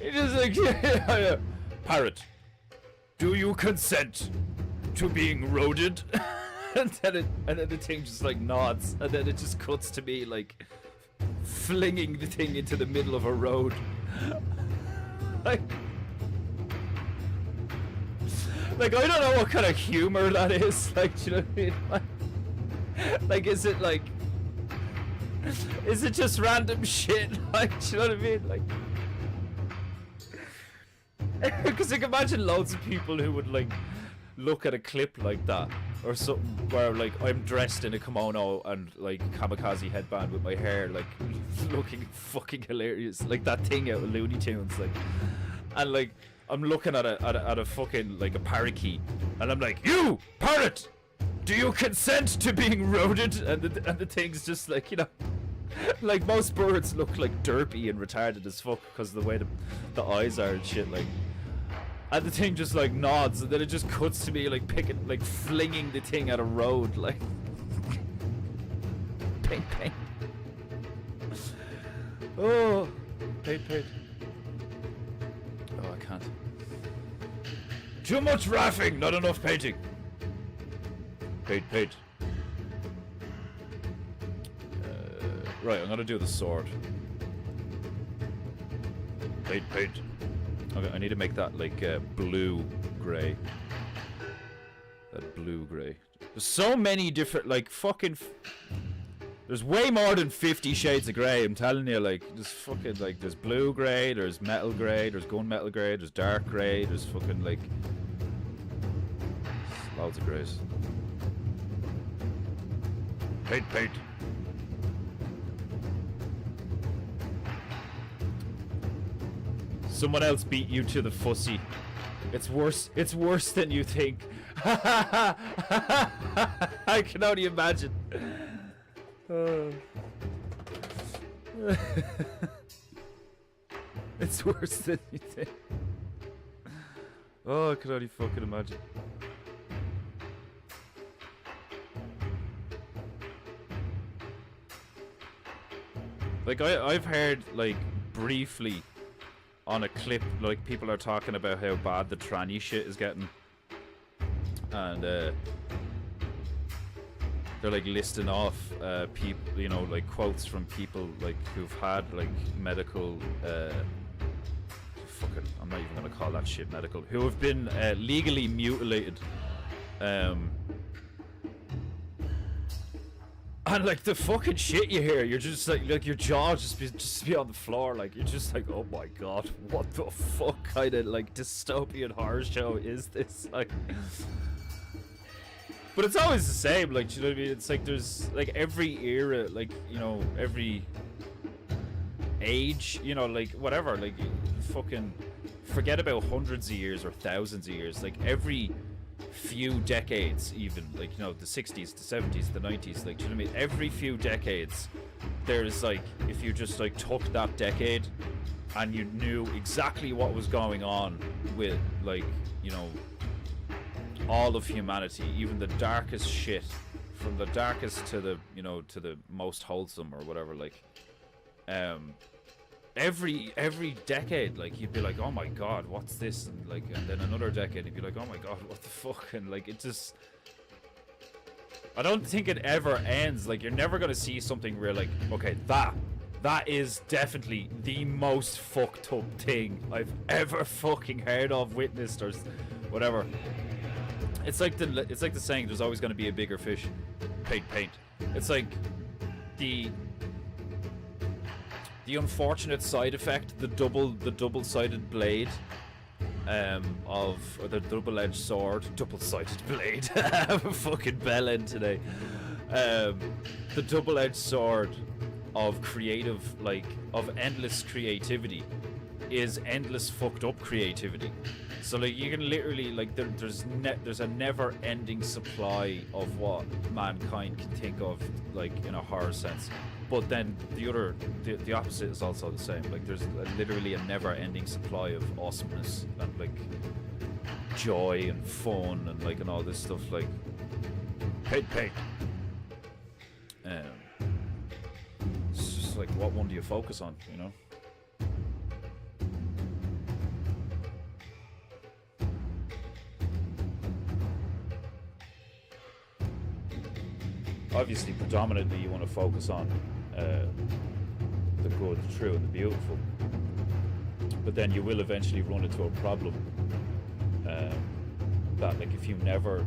It is yeah. Parrot, do you consent to being roaded? and then the thing just nods, and then it just cuts to me flinging the thing into the middle of a road. I don't know what kind of humor that is. Do you know what I mean? Is it just random shit? Do you know what I mean? Because I can imagine loads of people who would look at a clip like that or something where I'm dressed in a kimono and kamikaze headband with my hair looking fucking hilarious, that thing out of Looney Tunes, and I'm looking at a fucking a parakeet, and I'm like, you parrot, do you consent to being roaded? And the thing's just you know, most birds look derpy and retarded as fuck because of the way the eyes are and shit, and the thing just nods, and then it just cuts to me picking, flinging the thing at a road, paint. Oh, paint. Oh, I can't. Too much raffing, not enough painting. Paint. Right, I'm gonna do the sword. Paint. Okay, I need to make that blue gray. That blue gray. There's so many different fucking. There's way more than 50 shades of grey. I'm telling you, there's fucking there's blue grey, there's metal grey, there's gunmetal grey, there's dark grey, there's fucking loads of greys. Paint. Someone else beat you to the fussy. It's worse than you think. I can only imagine. It's worse than you think. Oh, I can only fucking imagine. I've heard briefly on a clip people are talking about how bad the tranny shit is getting, and they're listing off people, you know, quotes from people who've had medical fuck it, I'm not even gonna call that shit medical, who have been legally mutilated. And like the fucking shit you hear, you're just like your jaw just be on the floor, like you're just like, oh my god, what the fuck kind of like dystopian horror show is this? Like, but it's always the same, like, do you know what I mean? It's like there's like every era, like, you know, every age, you know, like whatever, like fucking forget about hundreds of years or thousands of years, like every few decades, even like, you know, the 60s, the 70s, the 90s, like, do you know what I mean? Every few decades there's like, if you just like took that decade and you knew exactly what was going on with, like, you know, all of humanity, even the darkest shit, from the darkest to the, you know, to the most wholesome or whatever, like every decade, like, you'd be like, oh my god, what's this? And like, and then another decade, you'd be like, oh my god, what the fuck? And like, it just, I don't think it ever ends. Like, you're never gonna see something where like, okay, that is definitely the most fucked up thing I've ever fucking heard of, witnessed, or whatever. It's like the saying, there's always gonna be a bigger fish. Paint. It's like the unfortunate side effect, the double-sided blade of, or the double-edged sword, double-sided blade. I'm a fucking bellend today. The double-edged sword of creative, like, of endless creativity is endless fucked up creativity. So like, you can literally, like, there's a never-ending supply of what mankind can think of, like, in a horror sense. But then the opposite is also the same. Like, there's literally a never-ending supply of awesomeness and like joy and fun and like, and all this stuff, like paint. It's just like, what one do you focus on, you know? Obviously, predominantly, you want to focus on the good, the true, and the beautiful. But then you will eventually run into a problem that, like, if you never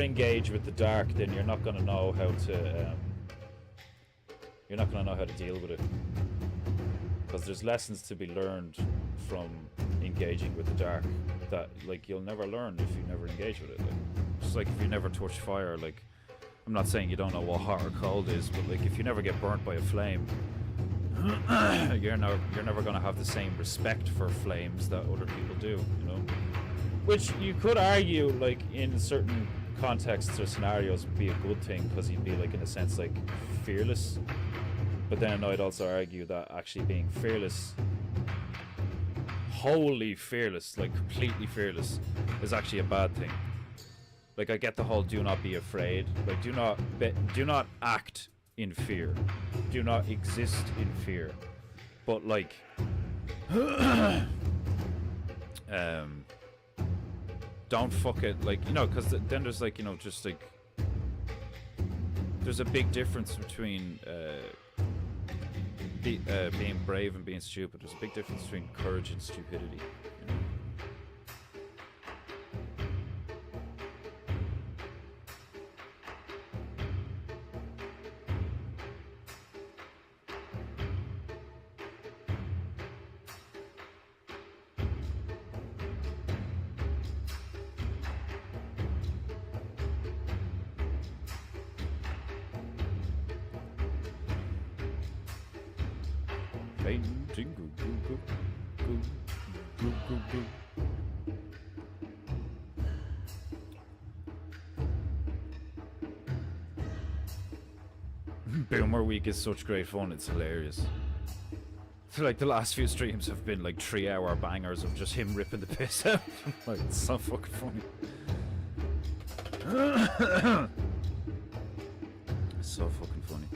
engage with the dark, then you're not going to know how to deal with it. Because there's lessons to be learned from engaging with the dark that, like, you'll never learn if you never engage with it. Like, just like if you never touch fire, like, I'm not saying you don't know what hot or cold is, but like, if you never get burnt by a flame, you're never going to have the same respect for flames that other people do, you know? Which you could argue, like, in certain contexts or scenarios would be a good thing, because you'd be, like, in a sense, like, fearless. But then I'd also argue that actually being fearless, wholly fearless, like completely fearless, is actually a bad thing. Like, I get the whole do not be afraid, like, do not act in fear, do not exist in fear, but like don't fuck it, like, you know, because then there's, like, you know, just like, there's a big difference between being brave and being stupid. There's a big difference between courage and stupidity, you know? Painting, Boomer Week is such great fun, it's hilarious. I feel like the last few streams have been like 3-hour bangers of just him ripping the piss out. Like, it's so fucking funny. It's so fucking funny.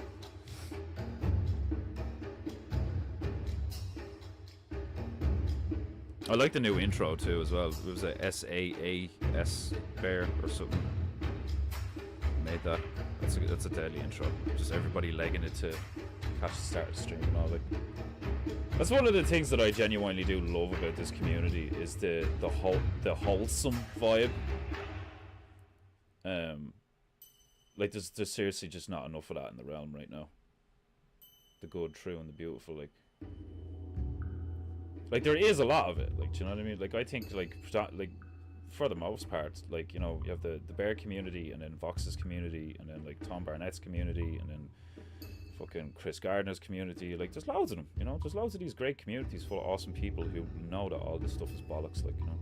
I like the new intro too as well. It was a SAAS bear or something. Made that. That's a deadly intro. Just everybody legging it to catch the start of the stream and all, like. That's one of the things that I genuinely do love about this community is the wholesome vibe. Like there's seriously just not enough of that in the realm right now. The good, true, and the beautiful, like there is a lot of it, like, do you know what I mean? Like I think like for the most part, like, you know, you have the Bear community, and then Vox's community, and then like Tom Barnett's community, and then fucking Chris Gardner's community. Like there's loads of them, you know. There's loads of these great communities full of awesome people who know that all this stuff is bollocks, like, you know.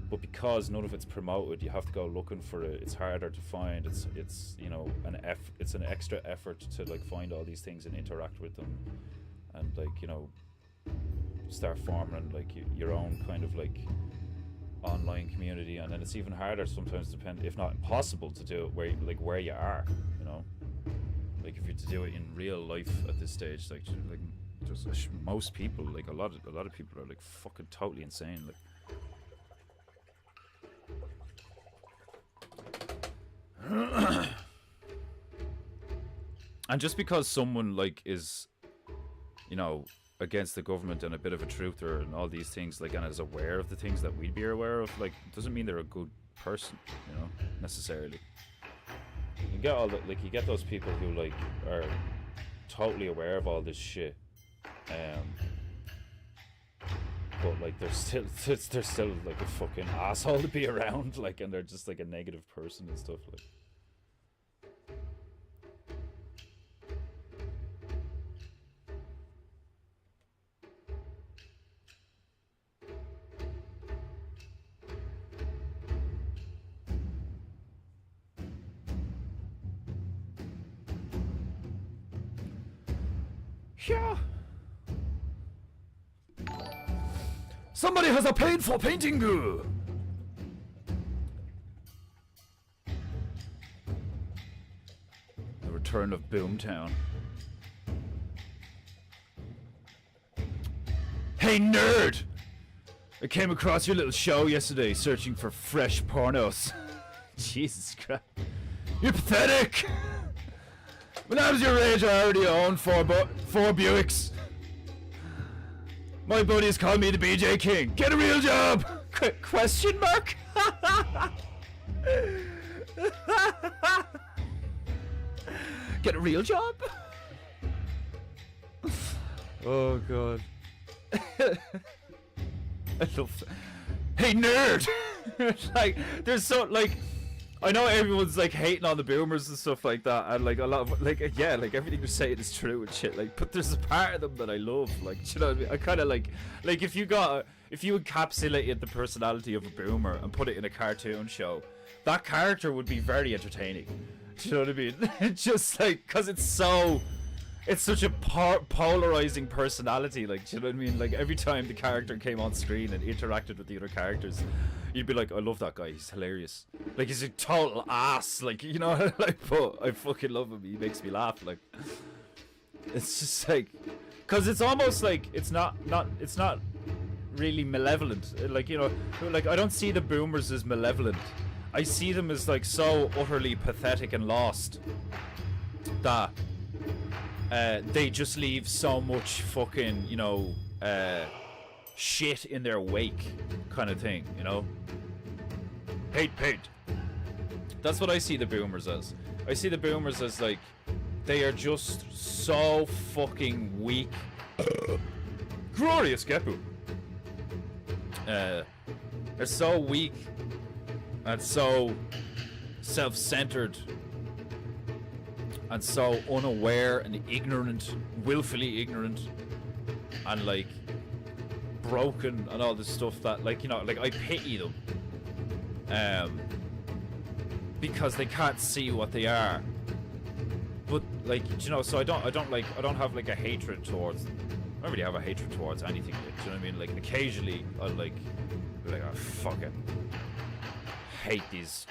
But because none of it's promoted, you have to go looking for it. It's harder to find. It's you know, it's an extra effort to like find all these things and interact with them, and like, you know, start forming like your own kind of like online community. And then it's even harder sometimes, if not impossible, to do it where you are, you know. Like if you're to do it in real life at this stage, like just most people, like a lot of people are like fucking totally insane, like. And just because someone like is, you know, against the government and a bit of a truther and all these things, like, and is aware of the things that we'd be aware of, like, doesn't mean they're a good person, you know, necessarily. You get all that, like, you get those people who like are totally aware of all this shit, but like they're still like a fucking asshole to be around, like, and they're just like a negative person and stuff, like. Yeah. Somebody has a painful painting. The return of Boomtown. Hey nerd! I came across your little show yesterday searching for fresh pornos. Jesus Christ. You're pathetic! When I was your age, I already owned four Buicks. My buddies call me the BJ King. Get a real job! Question mark? Get a real job? Oh god. I love that. Hey nerd! Like, there's so, like, I know everyone's like hating on the boomers and stuff like that, and like a lot of like, yeah, like everything you're saying is true and shit, like, but there's a part of them that I love, like, you know what I mean? I kind of like if you encapsulated the personality of a boomer and put it in a cartoon show, that character would be very entertaining. Do you know what I mean? Just like, cause it's such a polarizing personality, like, do you know what I mean? Like every time the character came on screen and interacted with the other characters, you'd be like, I love that guy, he's hilarious. Like, he's a total ass, like, you know, like, but I fucking love him, he makes me laugh, like. It's just like, cause it's almost like, it's not really malevolent, like, you know, like, I don't see the boomers as malevolent. I see them as like so utterly pathetic and lost that they just leave so much fucking, you know, shit in their wake, kind of thing, you know. Hate paint. That's what I see the boomers as. I see the boomers as like, they are just so fucking weak. Glorious Gepu. They're so weak and so self-centered and so unaware and ignorant, willfully ignorant, and like broken and all this stuff that, like, you know, like, I pity them, because they can't see what they are. But like, you know, so I don't have like a hatred towards them. I don't really have a hatred towards anything. Like, do you know what I mean? Like, occasionally I'll like be like, oh, fucking hate these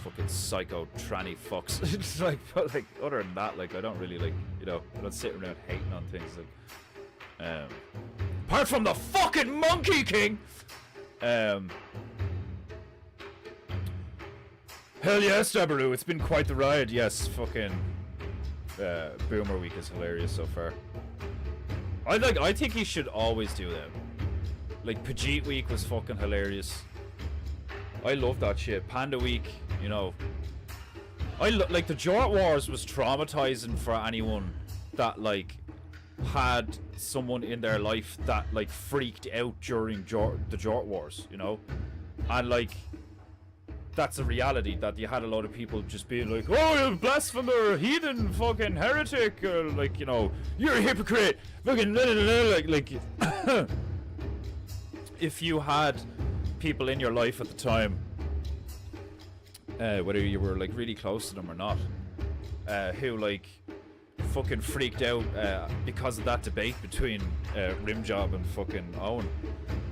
fucking psycho tranny fucks. It's like, but like, other than that, like, I don't really, like, you know, I don't sit around hating on things, like, apart from the fucking Monkey King. Hell yes, Dabaroo, it's been quite the ride. Yes, fucking Boomer Week is hilarious so far. I think he should always do them. Like Pajit Week was fucking hilarious. I love that shit. Panda Week, you know. Like the Jort Wars was traumatizing for anyone that like had someone in their life that like freaked out during the Jort Wars, you know. And like that's a reality, that you had a lot of people just being like, oh, you're a blasphemer, heathen, fucking heretic, or like, you know, you're a hypocrite, fucking like if you had people in your life at the time, whether you were like really close to them or not, who like fucking freaked out because of that debate between Rimjob and fucking Owen,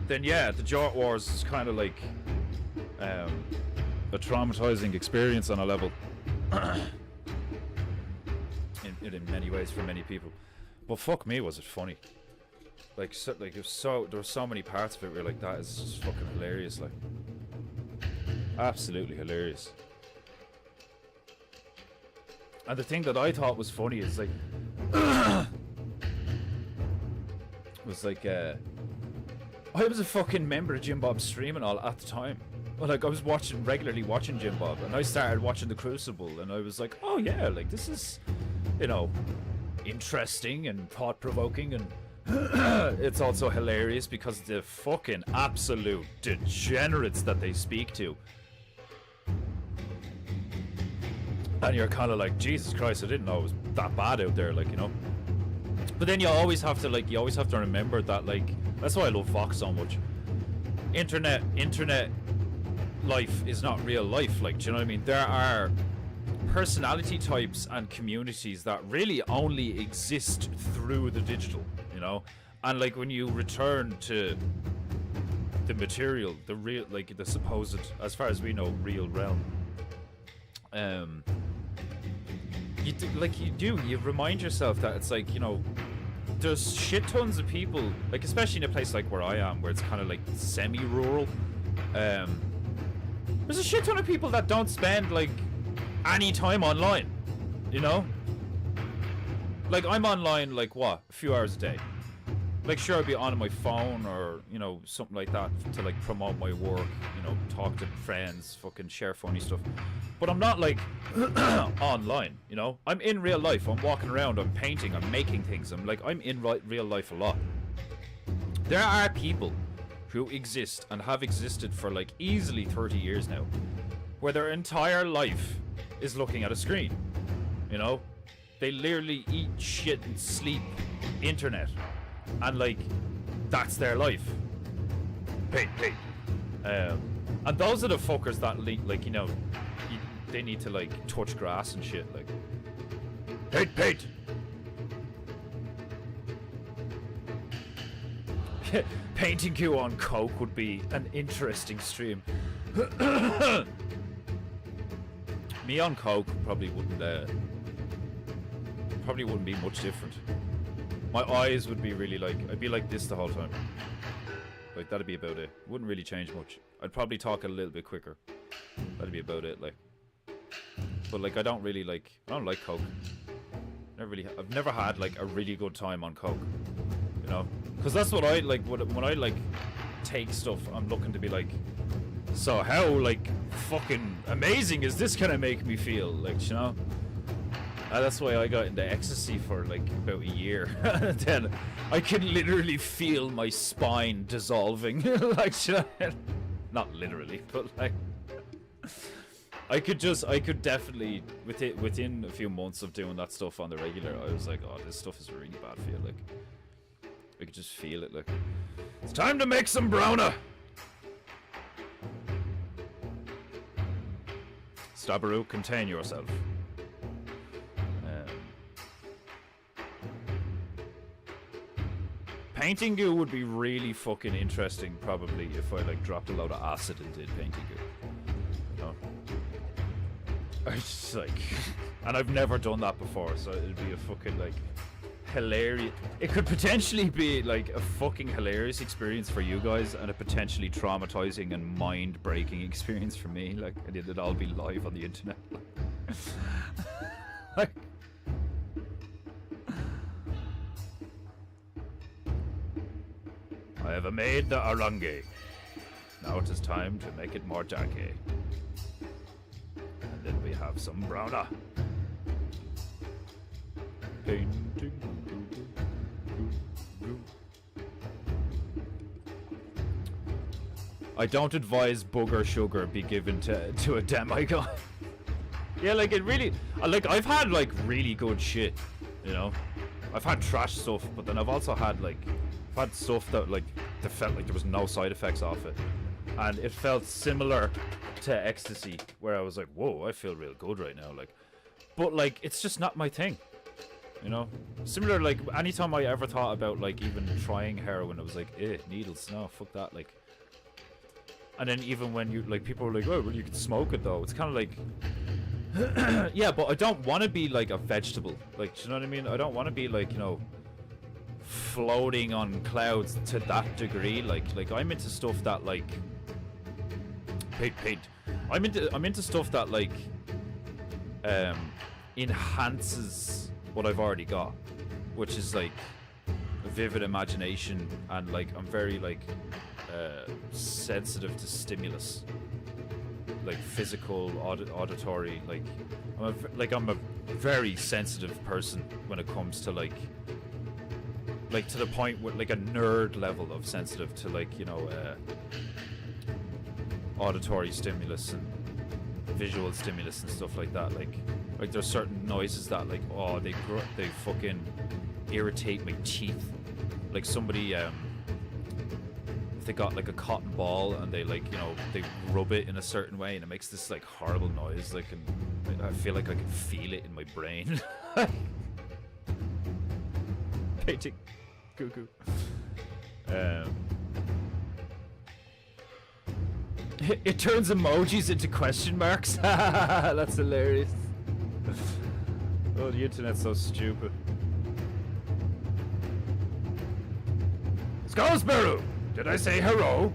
then yeah, the Jort Wars is kind of like a traumatizing experience on a level in many ways for many people. But fuck me, was it funny. Like, it was there were so many parts of it where like, that is just fucking hilarious, like absolutely hilarious. And the thing that I thought was funny is like was like I was a fucking member of Jim Bob's stream and all at the time. Well, like I was regularly watching Jim Bob, and I started watching The Crucible, and I was like, oh yeah, like this is, you know, interesting and thought-provoking, and it's also hilarious because the fucking absolute degenerates that they speak to. And you're kind of like, Jesus Christ, I didn't know it was that bad out there, like, you know. But then you always have to remember that, like, that's why I love Vox so much. Internet life is not real life, like, do you know what I mean? There are personality types and communities that really only exist through the digital, you know. And like when you return to the material, the real, like the supposed, as far as we know, real realm, you remind yourself that it's like, you know, there's shit tons of people, like especially in a place like where I am, where it's kind of like semi-rural. There's a shit ton of people that don't spend like any time online, you know. Like I'm online like what, a few hours a day. Like sure, I'll be on my phone or, you know, something like that to like promote my work, you know, talk to friends, fucking share funny stuff. But I'm not like online, you know. I'm in real life. I'm walking around. I'm painting. I'm making things. I'm in real life a lot. There are people who exist and have existed for like easily 30 years now, where their entire life is looking at a screen, you know. They literally eat, shit, and sleep internet, and like that's their life. Paint. And those are the fuckers that like, you know, they need to like touch grass and shit, like paint. Painting you on coke would be an interesting stream. Me on coke probably wouldn't be much different. My eyes would be really like, I'd be like this the whole time. Like that'd be about it. Wouldn't really change much. I'd probably talk a little bit quicker. That'd be about it, like. But like I don't like coke. I've never had like a really good time on coke, you know. Because that's what I like, when I like take stuff, I'm looking to be like, so how like fucking amazing is this gonna make me feel, like, you know. That's why I got into ecstasy for like about a year. Then I can literally feel my spine dissolving. Like, you know? Not literally, but like I could definitely within a few months of doing that stuff on the regular, I was like, oh, this stuff is a really bad feel, like I could just feel it, like it's time to make some browner. Stabaroo, contain yourself. Painting goo would be really fucking interesting, probably, if I like dropped a load of acid and did painting goo. You know? I just like, and I've never done that before, so it'd be a fucking like hilarious. It could potentially be like a fucking hilarious experience for you guys, and a potentially traumatizing and mind-breaking experience for me. Like, and it'd all be live on the internet. Like, I have made the orange. Now it is time to make it more darky. And then we have some browner. Painting. I don't advise booger sugar be given to a demigod. Yeah, like it really, like I've had like really good shit, you know. I've had trash stuff, but then I've also had like, I've had stuff that like, that felt like there was no side effects off it. And it felt similar to ecstasy, where I was like, whoa, I feel real good right now. Like, but like, it's just not my thing, you know? Similar, like, anytime I ever thought about like even trying heroin, it was like, needles, no, fuck that, like. And then even when you, like, people were like, oh, well, you can smoke it though. It's kind of like, yeah, but I don't want to be like a vegetable. Like, do you know what I mean? I don't want to be like, you know, floating on clouds to that degree. Like I'm into stuff that like paint. I'm into stuff that like enhances what I've already got, which is like a vivid imagination, and like I'm very like sensitive to stimulus, like physical, auditory. Like I'm a very sensitive person when it comes to like to the point where like a nerd level of sensitive to like, you know, auditory stimulus and visual stimulus and stuff like that. Like there's certain noises that like, oh, they fucking irritate my teeth. Like somebody if they got like a cotton ball and they like, you know, they rub it in a certain way and it makes this like horrible noise, like, and I feel like I can feel it in my brain. Painting cuckoo. It turns emojis into question marks. That's hilarious. Oh, the internet's so stupid. Skull Sparrow! Did I say hello?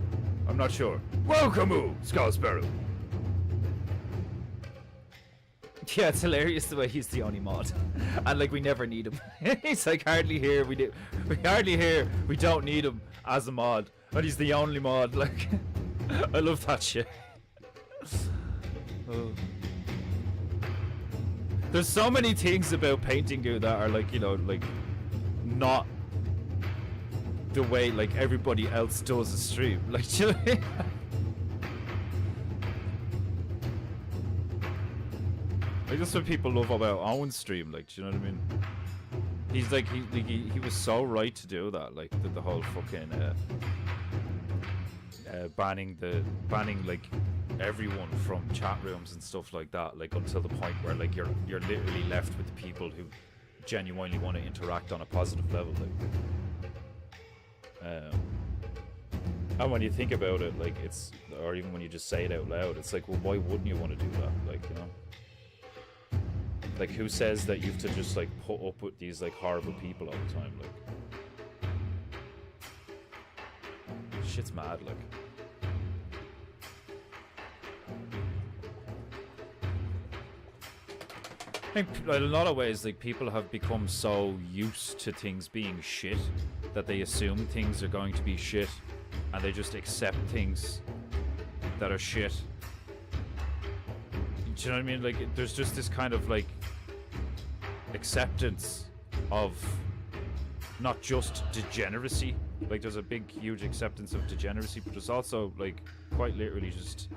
I'm not sure. Welcome, Skull Sparrow. Yeah, it's hilarious the way he's the only mod, and like we never need him. He's like hardly here. We hardly here. We don't need him as a mod, but he's the only mod. Like, I love that shit. Oh. There's so many things about PEINTEINGU that are like, you know, like not the way like everybody else does a stream. Like, do you know what I mean? Like, that's what people love about Owen's stream. Like, do you know what I mean? He's like, he was so right to do that. Like the whole fucking banning like everyone from chat rooms and stuff like that. Like until the point where like you're literally left with the people who genuinely want to interact on a positive level. Like. And when you think about it, like it's, or even when you just say it out loud, it's like, well, why wouldn't you want to do that? Like, you know, like who says that you have to just like put up with these like horrible people all the time? Like, shit's mad. Like, I think in a lot of ways, like people have become so used to things being shit that they assume things are going to be shit, and they just accept things that are shit. Do you know what I mean? Like, there's just this kind of like acceptance of not just degeneracy. Like, there's a big, huge acceptance of degeneracy, but there's also like quite literally just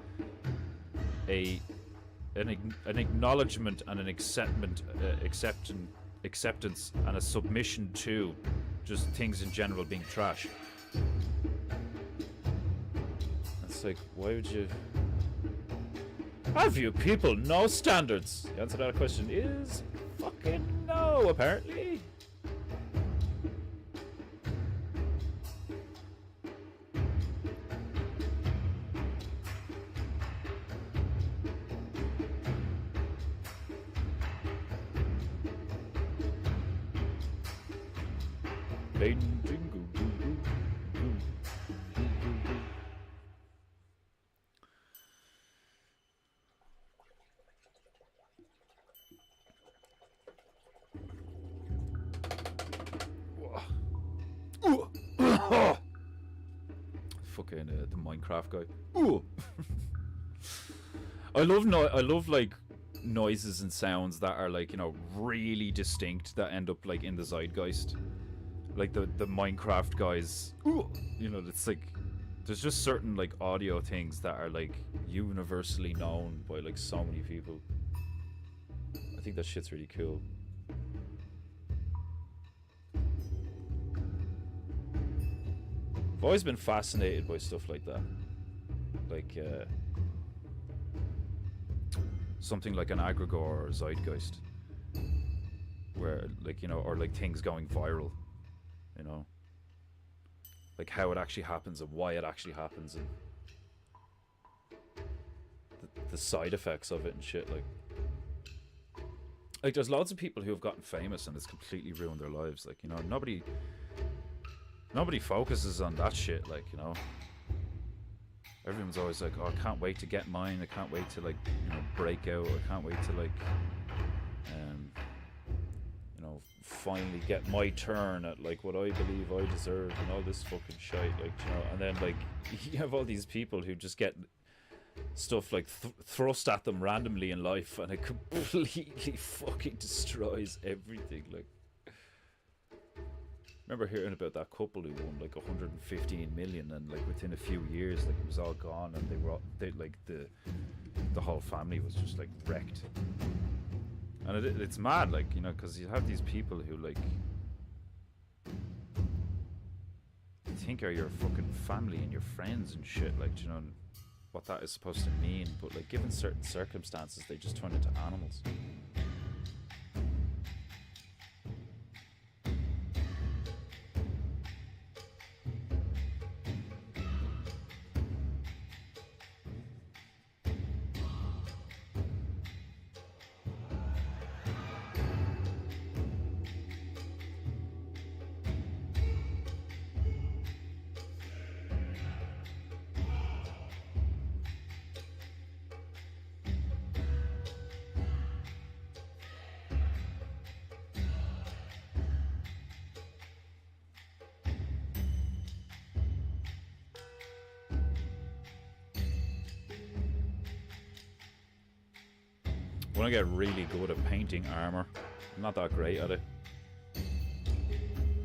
an acknowledgement and an acceptance and a submission to just things in general being trash. It's like, why would you? Have you people no standards? The answer to that question is fucking no, apparently. fucking the Minecraft guy. Ooh. I love like noises and sounds that are like, you know, really distinct, that end up like in the zeitgeist. Like the Minecraft guys. Ooh. You know, it's like there's just certain like audio things that are like universally known by like so many people. I think that shit's really cool. I've always been fascinated by stuff like that. Like something like an aggregor or zeitgeist, where like, you know, or like things going viral, you know, like how it actually happens and why it actually happens and the side effects of it and shit. Like there's lots of people who have gotten famous and it's completely ruined their lives. Like, you know, nobody focuses on that shit. Like, you know, everyone's always like, oh, I can't wait to get mine. I can't wait to like, you know, break out. I can't wait to like, you know, finally get my turn at like what I believe I deserve and all this fucking shit. Like, you know, and then like you have all these people who just get stuff like thrust at them randomly in life, and it completely fucking destroys everything. Like, remember hearing about that couple who won like 115 million, and like within a few years, like it was all gone, and they like the whole family was just like wrecked. And it's mad, like, you know, because you have these people who like you think are your fucking family and your friends and shit, like, you know, what that is supposed to mean, but like given certain circumstances, they just turn into animals. I want to get really good at painting armor. I'm not that great at it.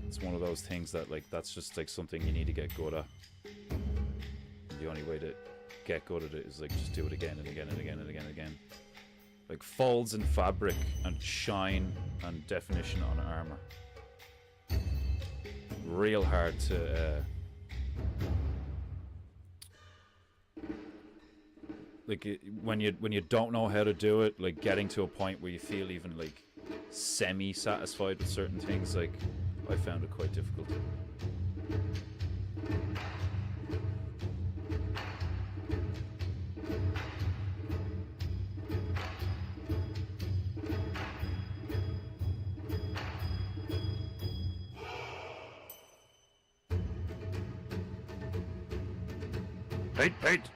It's one of those things that like, that's just like something you need to get good at. And the only way to get good at it is like just do it again and again and again and again and again. Like folds in fabric and shine and definition on armor. Real hard to like when you don't know how to do it, like getting to a point where you feel even like semi-satisfied with certain things, like I found it quite difficult. Paint! Paint!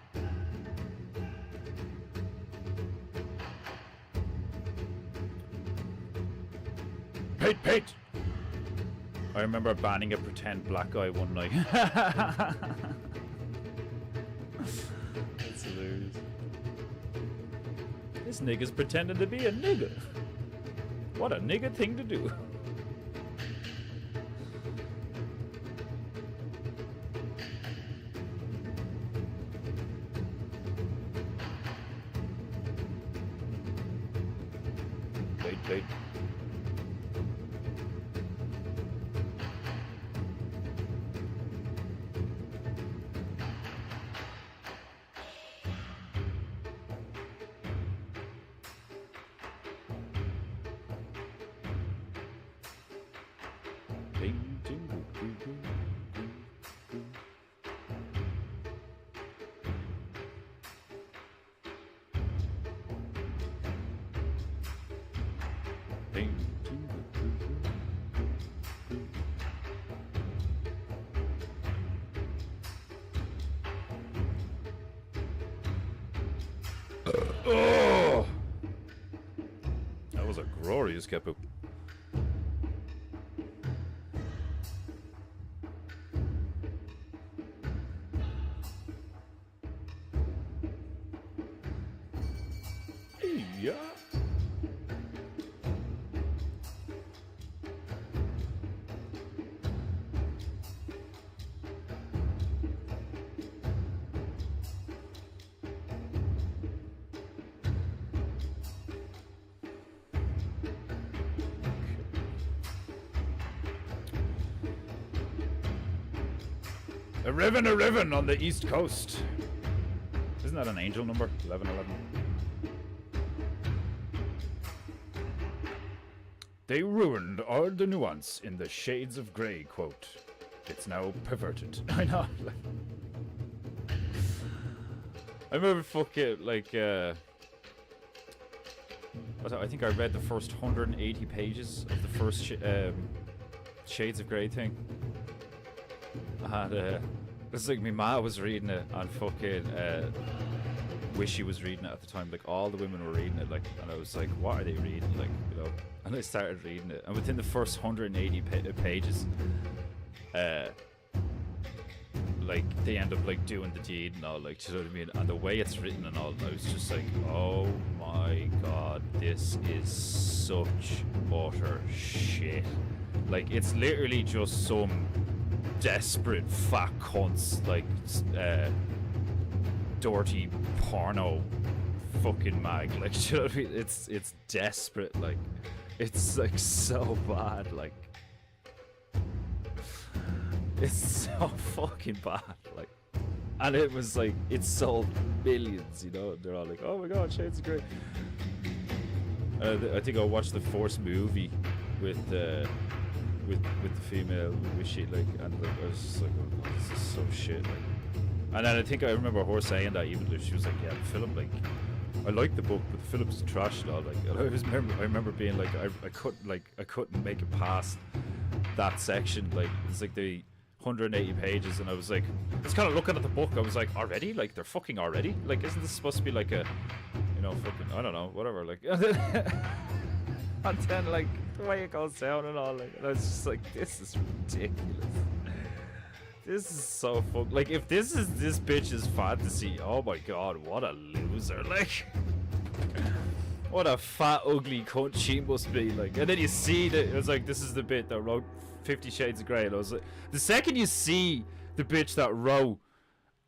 I remember banning a pretend black guy one night. That's hilarious. This nigga's pretending to be a nigga. What a nigga thing to do. Paint. Oh! That was a glorious capo. Yeah. A Riven on the East Coast. Isn't that an angel number? 1111. They ruined all the nuance in the shades of grey, quote. It's now perverted. I know. I remember fucking, like, I think I read the first 180 pages of the first Shades of Grey thing. And, it's like my ma was reading it, and fucking, Wishy was reading it at the time. Like, all the women were reading it, like, and I was like, what are they reading? Like, you know, and I started reading it, and within the first 180 pages, like, they end up, like, doing the deed and all, like, do you know what I mean? And the way it's written and all, I was just like, oh my god, this is such utter shit. Like, it's literally just some desperate fat cunts, like, dirty porno fucking mag, like, do you know what I mean? It's desperate, like, it's, like, so bad, like, it's so fucking bad, like, and it was like, it sold millions, you know, they're all like, oh my god, Shades of Grey. I think I watched the Force movie with the female Wishy, like, and like, I was just like, oh, this is so shit, like. And then I think I remember her saying that, even though she was like, yeah, the film, like, I like the book, but the film's trash and all, like, and I remember being like, I couldn't make it past that section, like, it's like the 180 pages, and I was like, I was kind of looking at the book, I was like, already? Like, they're fucking already? Like, isn't this supposed to be like a, you know, fucking, I don't know, whatever, like, and then like, the way it goes down and all, like, and I was just like, this is ridiculous. This is so fuck. Like, if this is this bitch's fantasy, oh my god, what a loser. Like, what a fat, ugly cunt she must be. Like, and then you see that it was like, this is the bit that wrote 50 Shades of Grey. And I was like, the second you see the bitch that wrote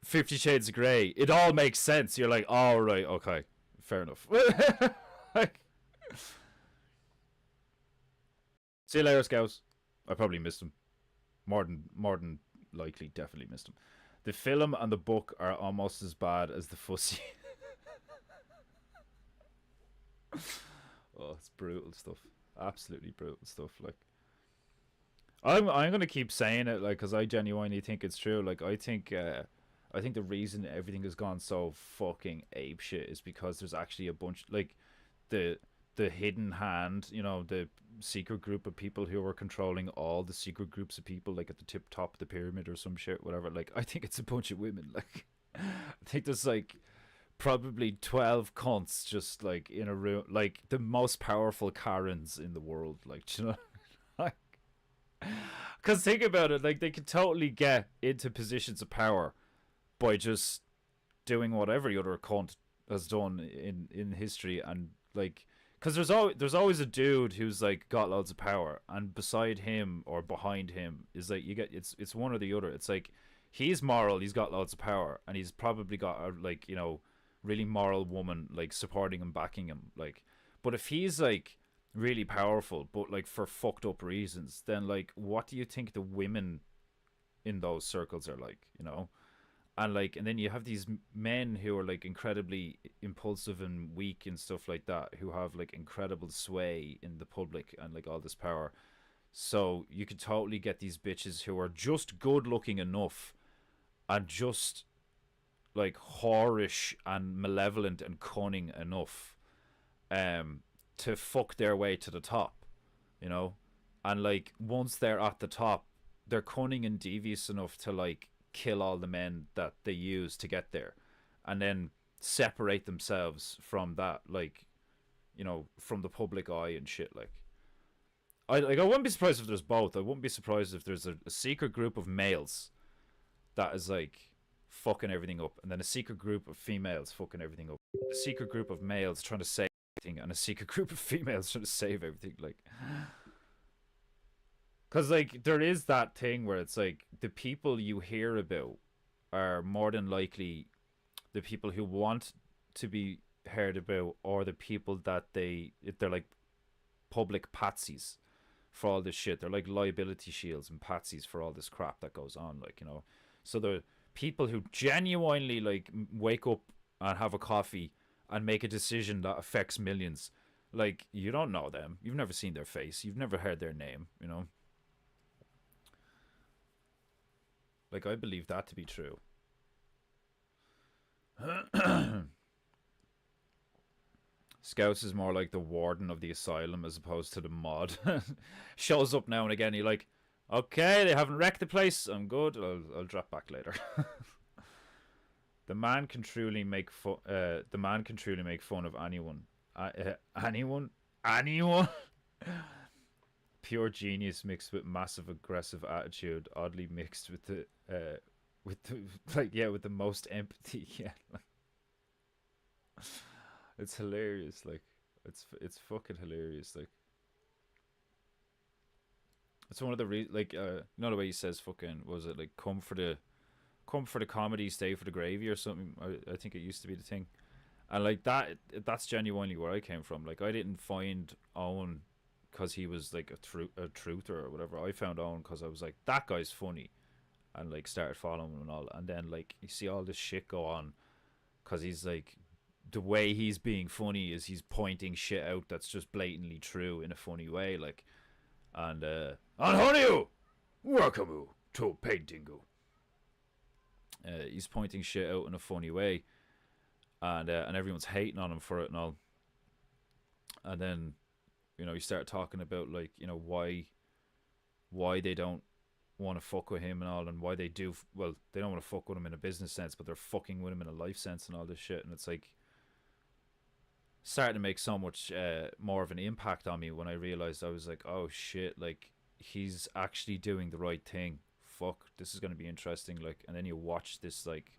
50 Shades of Grey, it all makes sense. You're like, oh, right, okay, fair enough. Like, see you later, Scouts. I probably missed him. More than likely, definitely missed him. The film and the book are almost as bad as the fussy. Oh, it's brutal stuff. Absolutely brutal stuff. Like, I'm gonna keep saying it, like, because I genuinely think it's true. Like, I think the reason everything has gone so fucking apeshit is because there's actually a bunch, like, the hidden hand, you know, the secret group of people who are controlling all the secret groups of people, like, at the top of the pyramid or some shit, whatever. Like, I think it's a bunch of women. Like, I think there's like probably 12 cunts just like in a room, like the most powerful Karens in the world. Like, do you know, like, because think about it, like, they could totally get into positions of power by just doing what every other cunt has done in history, and like, because there's always a dude who's like got loads of power, and beside him or behind him is like, you get, it's one or the other. It's like, he's moral, he's got loads of power, and he's probably got a, like, you know, really moral woman like supporting him, backing him, like. But if he's like really powerful but like for fucked up reasons, then like, what do you think the women in those circles are like, you know? And like, and then you have these men who are like incredibly impulsive and weak and stuff like that, who have like incredible sway in the public and like all this power. So you could totally get these bitches who are just good looking enough and just like whorish and malevolent and cunning enough to fuck their way to the top, you know? And like, once they're at the top, they're cunning and devious enough to like kill all the men that they use to get there, and then separate themselves from that, like, you know, from the public eye and shit. Like, I wouldn't be surprised if there's both. I wouldn't be surprised if there's a secret group of males that is like fucking everything up, and then a secret group of females fucking everything up, a secret group of males trying to say and a secret group of females trying to save everything. Like, because like there is that thing where it's like the people you hear about are more than likely the people who want to be heard about, or the people that they're like public patsies for all this shit. They're like liability shields and patsies for all this crap that goes on. Like, you know, so the people who genuinely like wake up and have a coffee and make a decision that affects millions, like, you don't know them, you've never seen their face, you've never heard their name, you know. Like, I believe that to be true. Scouts is more like the warden of the asylum as opposed to the mod. Shows up now and again. You're like, okay, they haven't wrecked the place. I'm good. I'll drop back later. The man can truly make fun. The man can truly make fun of anyone. Anyone. Pure genius mixed with massive aggressive attitude, oddly mixed with the with the most empathy. Yeah. It's hilarious, like it's fucking hilarious, like it's one of the like you know the way he says fucking, was it like come for the comedy, stay for the gravy or something. I think it used to be the thing, and like that's genuinely where I came from. Like, I didn't find Owen because he was like a truther or whatever. I found Owen because I was like, that guy's funny, and like started following him and all, and then like you see all this shit go on because he's like, the way he's being funny is he's pointing shit out that's just blatantly true in a funny way, like, and Antonio, welcome to Paintingu. He's pointing shit out in a funny way, and everyone's hating on him for it and all, and then, you know, you start talking about, like, you know, why they don't want to fuck with him and all, and why they do. Well, they don't want to fuck with him in a business sense, but they're fucking with him in a life sense and all this shit, and it's like starting to make so much more of an impact on me when I realized, I was like, oh shit, like, he's actually doing the right thing. Fuck, this is going to be interesting. Like, and then you watch this like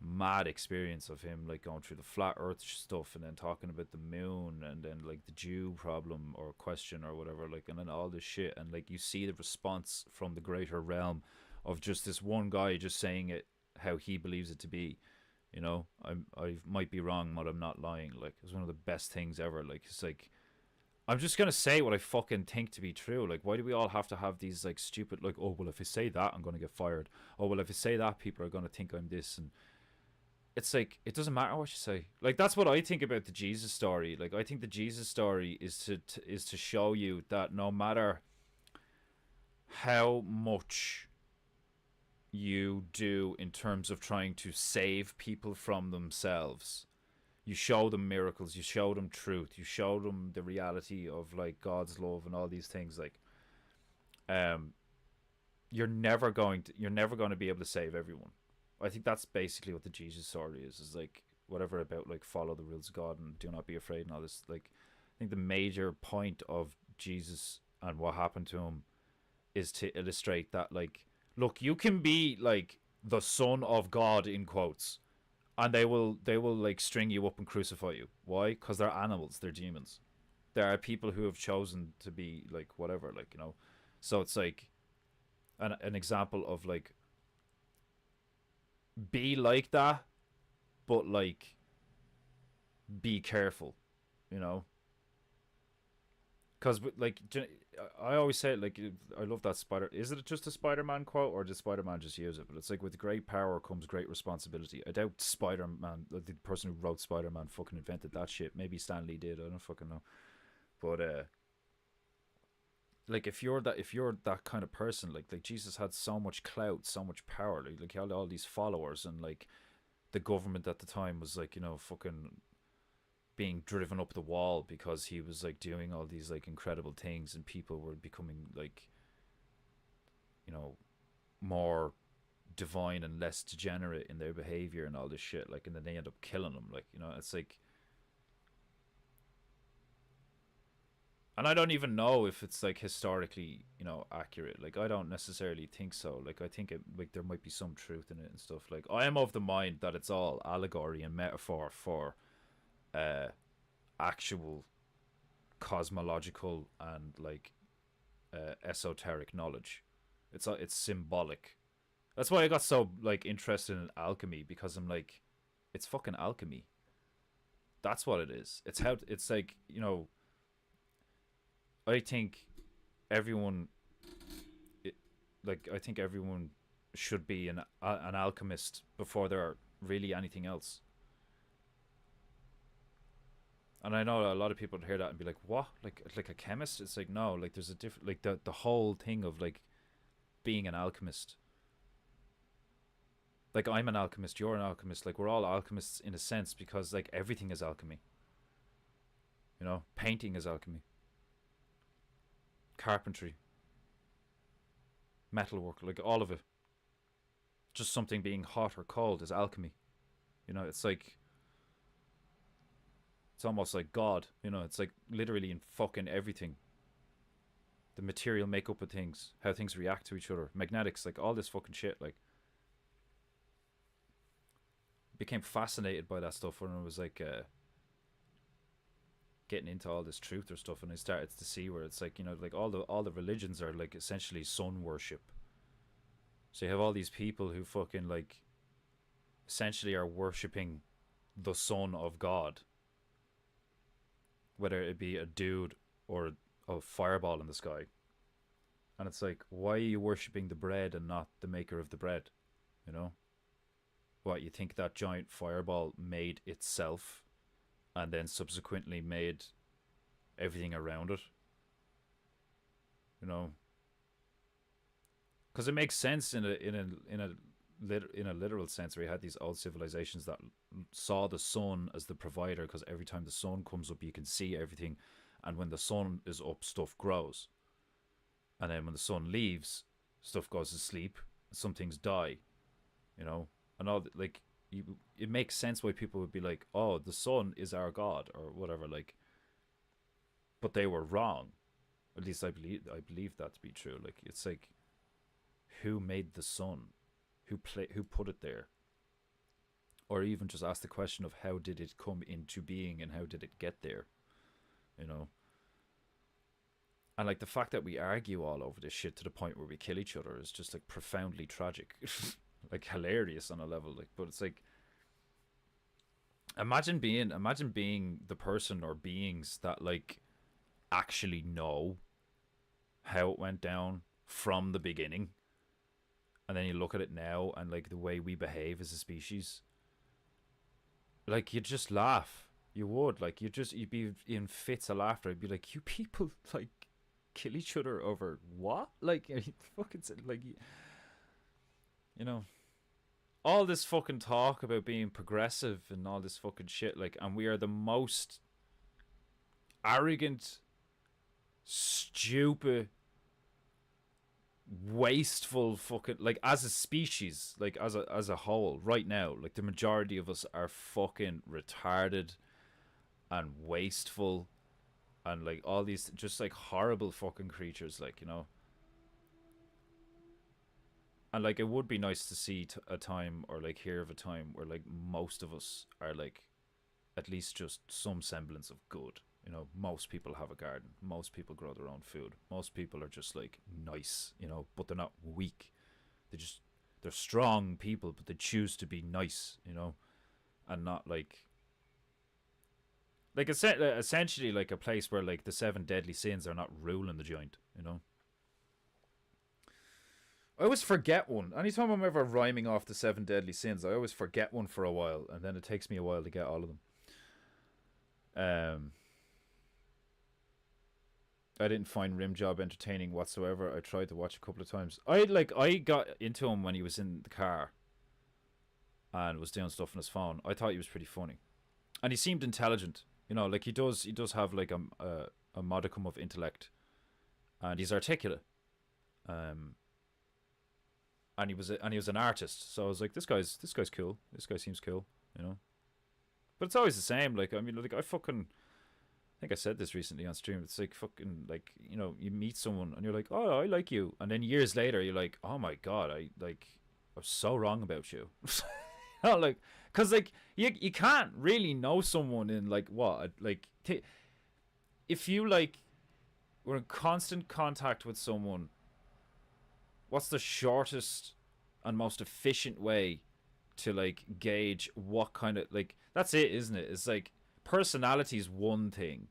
mad experience of him like going through the flat earth stuff, and then talking about the moon, and then like the Jew problem or question or whatever, like, and then all this shit, and like you see the response from the greater realm of just this one guy just saying it how he believes it to be. You know, I might be wrong, but I'm not lying. Like, it's one of the best things ever. Like, it's like, I'm just gonna say what I fucking think to be true. Like, why do we all have to have these like stupid, like, oh well, if I say that I'm gonna get fired, oh well, if I say that people are gonna think I'm this, and it's like, it doesn't matter what you say. Like, that's what I think about the Jesus story. Like, I think the Jesus story is to show you that no matter how much you do in terms of trying to save people from themselves, you show them miracles, you show them truth, you show them the reality of like God's love and all these things, like you're never going to be able to save everyone. I think that's basically what the Jesus story is like, whatever about like follow the rules of God and do not be afraid and all this. Like, I think the major point of Jesus and what happened to him is to illustrate that, like, look, you can be like the son of God in quotes, and they will like string you up and crucify you. Why? Because they're animals, they're demons. There are people who have chosen to be like whatever, like, you know. So it's like an example of like, be like that, but like be careful, you know. Because like, I always say it, like, I love that Spider. Is it just a Spider-Man quote, or did Spider-Man just use it? But it's like, with great power comes great responsibility. I doubt Spider-Man, the person who wrote Spider-Man, fucking invented that shit. Maybe Stan Lee did. I don't fucking know. But like, if you're that kind of person, like Jesus had so much clout, so much power. Like he had all these followers, and like the government at the time was like, you know, fucking being driven up the wall because he was like doing all these like incredible things, and people were becoming like, you know, more divine and less degenerate in their behavior and all this shit, like, and then they end up killing him, like, you know. It's like, and I don't even know if it's like historically, you know, accurate. Like, I don't necessarily think so. Like, I think it, like, there might be some truth in it and stuff. Like, I am of the mind that it's all allegory and metaphor for actual cosmological and like esoteric knowledge. It's symbolic. That's why I got so like interested in alchemy, because I'm like, it's fucking alchemy. That's what it is. It's how it's like, you know, I think everyone I think everyone should be an alchemist before they're really anything else. And I know a lot of people hear that and be like, "What? Like a chemist?" It's like, no, like there's a different, like the whole thing of like being an alchemist. Like I'm an alchemist, you're an alchemist. Like we're all alchemists in a sense, because like everything is alchemy. You know, painting is alchemy. Carpentry, metalwork, like all of it. Just something being hot or cold is alchemy. You know, it's like, it's almost like God. You know, it's like literally in fucking everything. The material makeup of things, how things react to each other, magnetics, like all this fucking shit. Like, became fascinated by that stuff when I was like getting into all this truth or stuff, and I started to see where it's like, you know, like all the religions are like essentially sun worship. So you have all these people who fucking like essentially are worshipping the son of God, whether it be a dude or a fireball in the sky. And it's like, why are you worshipping the bread and not the maker of the bread? You know? What, you think that giant fireball made itself and then subsequently made everything around it? You know? Because it makes sense in a literal sense, where you had these old civilizations that saw the sun as the provider, because every time the sun comes up you can see everything, and when the sun is up stuff grows, and then when the sun leaves stuff goes to sleep, some things die, you know, and all like it makes sense why people would be like, oh, the sun is our god or whatever, like, but they were wrong. At least I believe that to be true. Like, it's like, who made the sun? Who put it there? Or even just ask the question of how did it come into being and how did it get there? You know? And like the fact that we argue all over this shit to the point where we kill each other is just like profoundly tragic. Like hilarious on a level. Like, but it's like, imagine being the person or beings that like actually know how it went down from the beginning. And then you look at it now and like the way we behave as a species, like you'd just laugh. You would, like, you'd be in fits of laughter. I'd be like, you people like kill each other over what? Like, fucking like, you know, all this fucking talk about being progressive and all this fucking shit, like, and we are the most arrogant, stupid, wasteful fucking, like, as a species, like as a whole right now, like the majority of us are fucking retarded and wasteful and like all these just like horrible fucking creatures, like, you know. And like it would be nice to see a time, or like hear of a time where like most of us are like at least just some semblance of good. You know, most people have a garden. Most people grow their own food. Most people are just like nice, you know, but they're not weak. They're strong people, but they choose to be nice, you know, and not like essentially like a place where like the 7 deadly sins are not ruling the joint, you know. I always forget one. Anytime I'm ever rhyming off the 7 deadly sins, I always forget one for a while, and then it takes me a while to get all of them. I didn't find Rim Job entertaining whatsoever. I tried to watch a couple of times. I got into him when he was in the car and was doing stuff on his phone. I thought he was pretty funny, and he seemed intelligent. You know, like he does have like a modicum of intellect, and he's articulate. And he was an artist, so I was like, this guy's cool. This guy seems cool, you know. But it's always the same. Like, I mean, like I think I said this recently on stream. It's like fucking, like, you know, you meet someone and you're like, oh, I like you, and then years later you're like, oh my god, I was so wrong about you. You know, like, because like you can't really know someone in like what, like if you like were in constant contact with someone, what's the shortest and most efficient way to like gauge what kind of like that's it, isn't it? It's like personality is one thing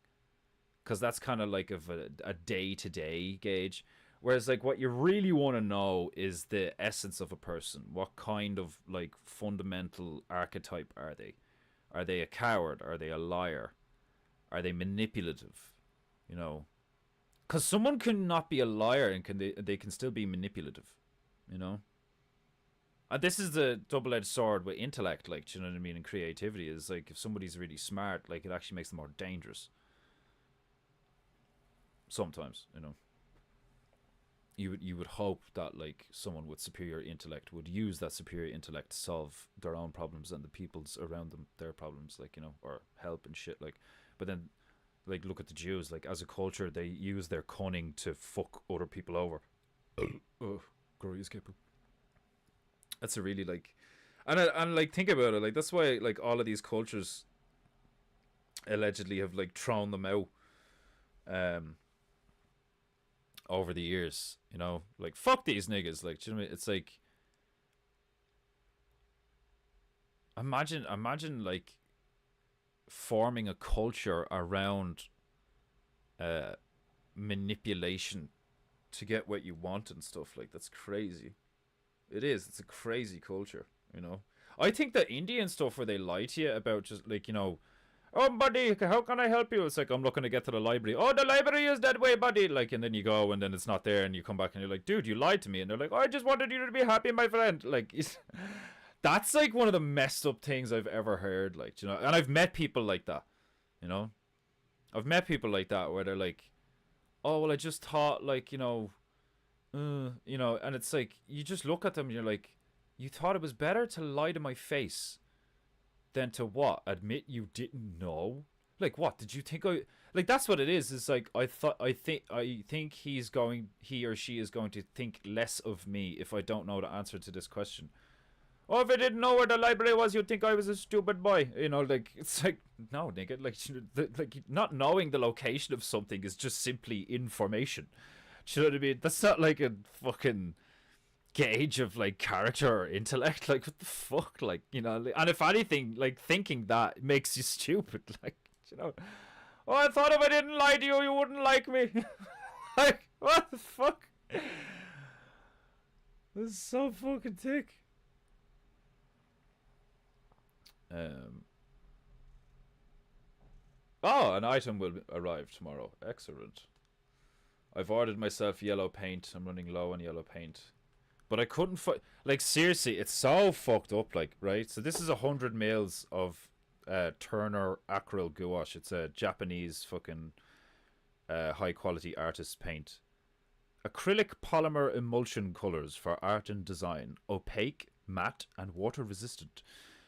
because that's kind of like of a day-to-day gauge, whereas like what you really want to know is the essence of a person. What kind of like fundamental archetype are they? Are they a coward? Are they a liar? Are they manipulative? You know, because someone can not be a liar and they can still be manipulative. You know, and this is the double-edged sword with intellect. Like, do you know what I mean? And creativity is like if somebody's really smart, like it actually makes them more dangerous. Sometimes, you know. You would hope that like someone with superior intellect would use that superior intellect to solve their own problems and the people's around them their problems, like, you know, or help and shit, like. But then, like, look at the Jews, like as a culture they use their cunning to fuck other people over. Oh, that's a really like, and like think about it, like that's why like all of these cultures allegedly have like thrown them out over the years, you know, like fuck these niggas, like, do you know what I mean? It's like imagine like forming a culture around manipulation to get what you want and stuff. Like that's crazy. It's a crazy culture, you know. I think the Indian stuff where they lie to you about just like, you know, oh buddy, how can I help you? It's like I'm looking to get to the library. Oh, the library is that way, buddy. Like, and then you go and then it's not there and you come back and you're like, dude, you lied to me. And they're like, oh, I just wanted you to be happy, my friend. Like, that's like one of the messed up things I've ever heard. Like, you know, and I've met people like that, you know. I've met people like that where they're like, oh, well, I just thought, like, you know, and it's like, you just look at them and you're like, you thought it was better to lie to my face than to what? Admit you didn't know? Like, what? Did you think I... Like, that's what it is. It's like, I think he or she is going to think less of me if I don't know the answer to this question. Oh, if I didn't know where the library was, you'd think I was a stupid boy. You know, like, it's like, no, nigga. Like not knowing the location of something is just simply information. Do you know what I mean? That's not like a fucking gauge of like character or intellect. Like, what the fuck? Like, you know, and if anything, like thinking that makes you stupid. Like, you know, oh, I thought if I didn't lie to you, you wouldn't like me. Like, what the fuck? This is so fucking thick. Oh, an item will arrive tomorrow. Excellent. I've ordered myself yellow paint. I'm running low on yellow paint. But I couldn't like, seriously, it's so fucked up, like, right? So this is 100 mils of Turner Acryl Gouache. It's a Japanese fucking high quality artist paint. Acrylic polymer emulsion colors for art and design. Opaque, matte, and water resistant.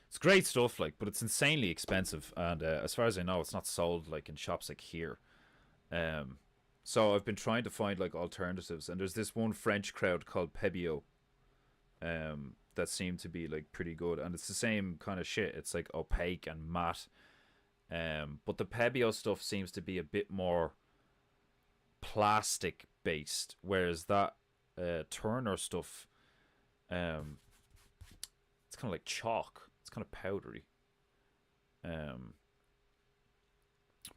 It's great stuff, like, but it's insanely expensive. And as far as I know, it's not sold like in shops like here. So I've been trying to find like alternatives, and there's this one French crowd called Pebio that seemed to be like pretty good, and it's the same kind of shit. It's like opaque and matte, but the Pebio stuff seems to be a bit more plastic based, whereas that Turner stuff, it's kind of like chalk. It's kind of powdery.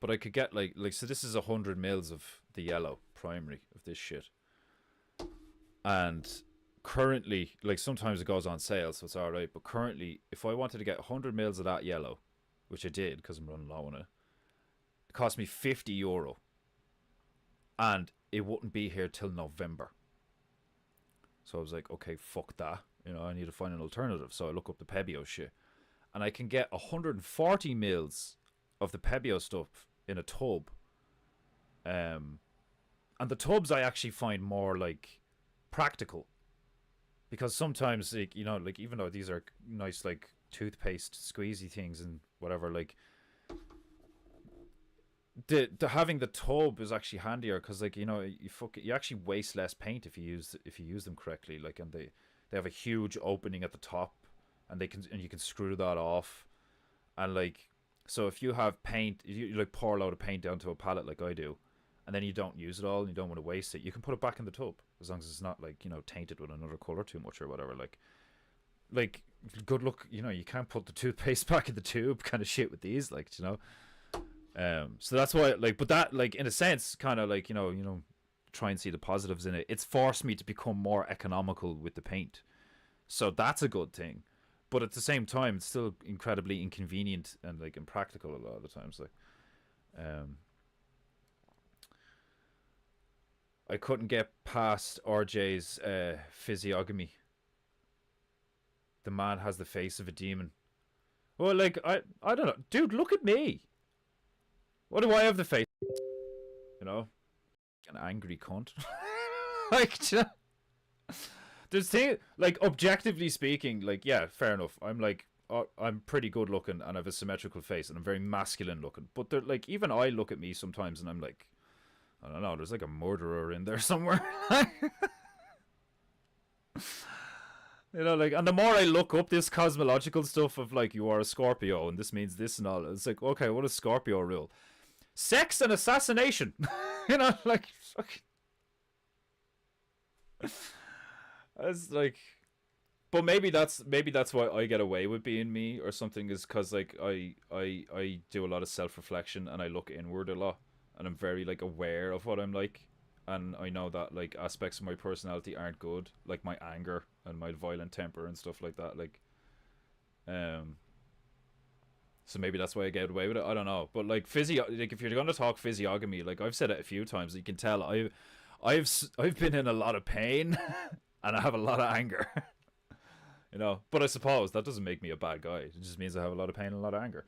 But I could get like so this is 100 mils of the yellow primary of this shit, and currently, like, sometimes it goes on sale, so it's all right. But currently, if I wanted to get 100 mils of that yellow, which I did because I'm running low on it, it cost me €50, and it wouldn't be here till November. So I was like, okay, fuck that. You know, I need to find an alternative. So I look up the Pebio shit, and I can get 140 mils of the Pebio stuff in a tub. And the tubs I actually find more like practical, because sometimes, like, you know, like, even though these are nice like toothpaste squeezy things and whatever, like the having the tub is actually handier, because, like, you know, you actually waste less paint if you use them correctly. Like, and they have a huge opening at the top, and you can screw that off, and like So if you have paint, you like pour a load of paint down to a palette like I do, and then you don't use it all and you don't want to waste it, you can put it back in the tub as long as it's not like, you know, tainted with another color too much or whatever. Like good luck, you know, you can't put the toothpaste back in the tube kind of shit with these, like, you know. So that's why, like, but that, like, in a sense, kind of like, you know, try and see the positives in it. It's forced me to become more economical with the paint, so that's a good thing. But at the same time, it's still incredibly inconvenient and like impractical a lot of the times. Like, I couldn't get past RJ's physiognomy. The man has the face of a demon. Well, like, I don't know, dude. Look at me. What do I have the face? You know, an angry cunt. Like, there's thing, like, objectively speaking, like, yeah, fair enough. I'm like, I'm pretty good looking and I have a symmetrical face and I'm very masculine looking. But they're like, even I look at me sometimes and I'm like, I don't know, there's like a murderer in there somewhere. You know, like, and the more I look up this cosmological stuff of like, you are a Scorpio and this means this and all, it's like, okay, what is Scorpio rule? Sex and assassination. You know, like, fuck. It's like, but maybe that's why I get away with being me or something, is because like I do a lot of self-reflection and I look inward a lot and I'm very like aware of what I'm like, and I know that like aspects of my personality aren't good, like my anger and my violent temper and stuff like that, like so maybe that's why I get away with it. I don't know, but like like if you're gonna talk physiognomy, like I've said it a few times, you can tell I've been in a lot of pain and I have a lot of anger. You know, but I suppose that doesn't make me a bad guy. It just means I have a lot of pain and a lot of anger.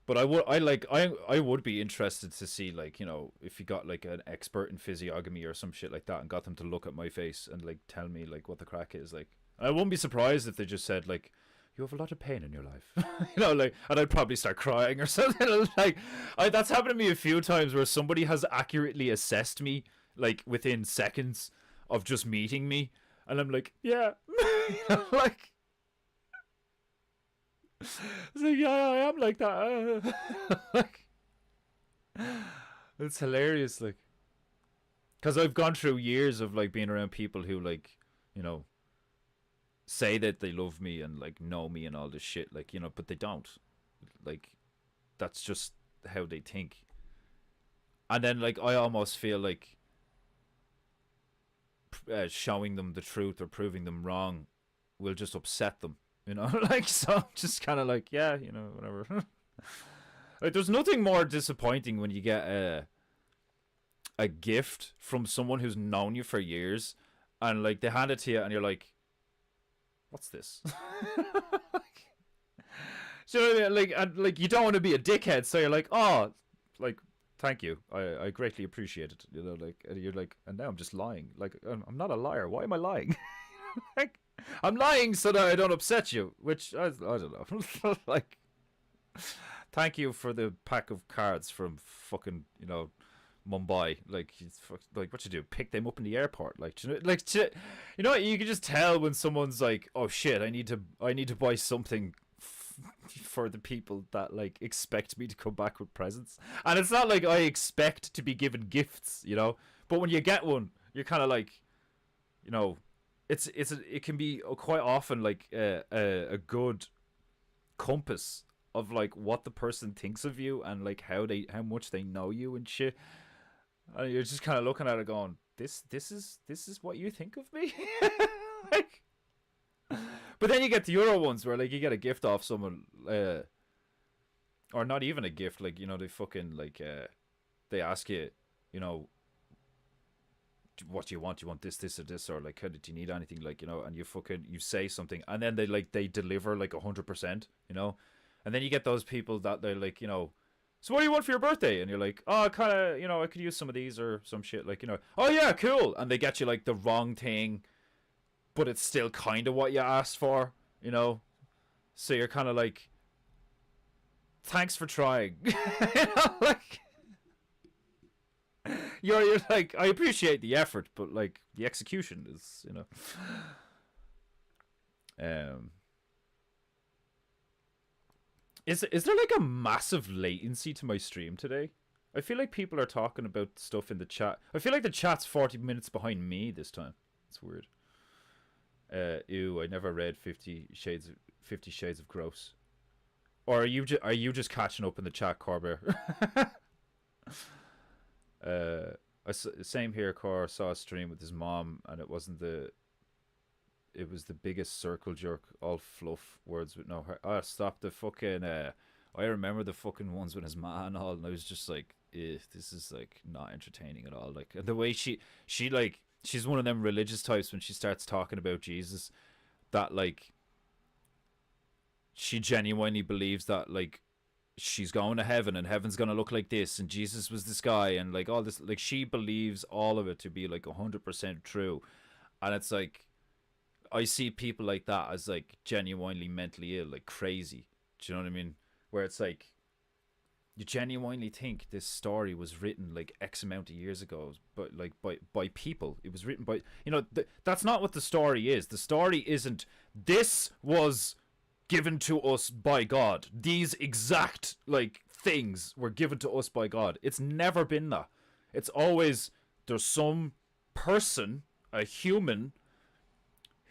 But I would be interested to see, like, you know, if you got like an expert in physiognomy or some shit like that and got them to look at my face and like tell me like what the crack is. Like, I wouldn't be surprised if they just said like, you have a lot of pain in your life. You know, like, and I'd probably start crying or something. Like, that's happened to me a few times where somebody has accurately assessed me like within seconds of just meeting me, and I'm like, yeah. You know, like, it's like, yeah, I am like that. Like, it's hilarious, like, because I've gone through years of like being around people who, like, you know, say that they love me and like know me and all this shit, like, you know, but they don't. Like, that's just how they think. And then like I almost feel like showing them the truth or proving them wrong will just upset them, you know. Like, so I'm just kind of like, yeah, you know, whatever. Like, there's nothing more disappointing when you get a gift from someone who's known you for years and like they hand it to you and you're like, what's this? Like, so, you know what I mean? Like, and like, you don't want to be a dickhead, so you're like, oh, like, thank you, I greatly appreciate it, you know, like, and you're like, and now I'm just lying, like, I'm not a liar, why am I lying? Like, I'm lying so that I don't upset you, which I don't know. Like, thank you for the pack of cards from fucking, you know, Mumbai. Like, like, what you do, pick them up in the airport, like, you know, like, you know, you can just tell when someone's like, oh shit, I need to buy something for the people that like expect me to come back with presents. And it's not like I expect to be given gifts, you know, but when you get one, you're kind of like, you know, it can be quite often like a good compass of like what the person thinks of you and like how much they know you and shit. And you're just kind of looking at it going, this is what you think of me. Like, but then you get the other ones where like you get a gift off someone, or not even a gift, like, you know, they fucking like they ask you, you know, what do you want? You want this, or this, or like, do you need anything, like, you know, and you say something, and then they deliver like 100%, you know, and then you get those people that they're like, you know, so what do you want for your birthday? And you're like, oh, kind of, you know, I could use some of these or some shit, like, you know, oh yeah, cool, and they get you like the wrong thing, but it's still kind of what you asked for, you know, so you're kind of like, thanks for trying. You know, like, you're like, I appreciate the effort, but like the execution is, you know. Um, is there like a massive latency to my stream today? I feel like people are talking about stuff in the chat. I feel like the chat's 40 minutes behind me this time. It's weird. Ew, I never read 50 Shades of Gross. Or are you just catching up in the chat, Corbett? Same here. Cor saw a stream with his mom, and it was the biggest circle jerk, all fluff words with no heart. Oh, stop the fucking. I remember the fucking ones with his ma and all, and I was just like, this is like not entertaining at all. Like, and the way she like, she's one of them religious types when she starts talking about Jesus, that like, she genuinely believes that like, she's going to heaven and heaven's gonna look like this and Jesus was this guy and like all this, like she believes all of it to be like 100% true. And it's like, I see people like that as like genuinely mentally ill, like crazy. Do you know what I mean? Where it's like, you genuinely think this story was written like X amount of years ago, but like by people. It was written by, you know, that's not what the story is. The story isn't, this was given to us by God. These exact like things were given to us by God. It's never been that. It's always, there's some person, a human,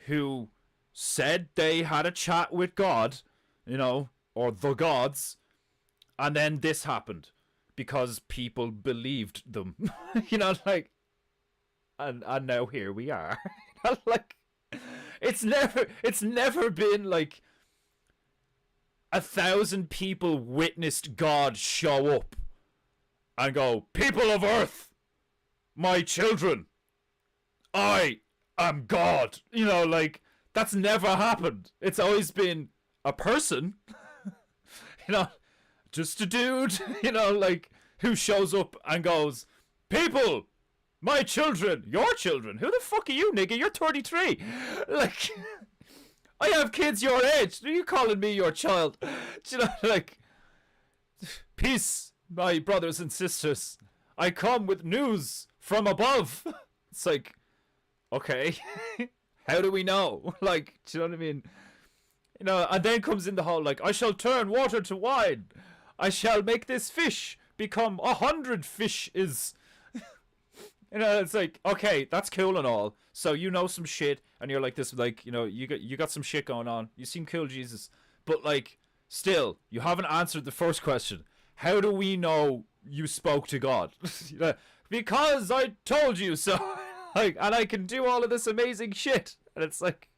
who said they had a chat with God, you know, or the gods, and then this happened because people believed them. You know, like, and now here we are. Like, it's never been like 1,000 people witnessed God show up and go, people of Earth, my children, I am God. You know, like, that's never happened. It's always been a person, you know, just a dude, you know, like, who shows up and goes, people, my children, your children, who the fuck are you, nigga? You're 33. Like, I have kids your age. Are you calling me your child? Do you know, like, peace, my brothers and sisters. I come with news from above. It's like, okay, how do we know? Like, do you know what I mean? You know, and then comes in the whole, like, I shall turn water to wine. I shall make this fish become 100 fishes. You know, it's like, okay, that's cool and all. So you know some shit, and you're like this, like, you know, you got some shit going on. You seem cool, Jesus. But, like, still, you haven't answered the first question. How do we know you spoke to God? You know, because I told you so. Like, and I can do all of this amazing shit. And it's like,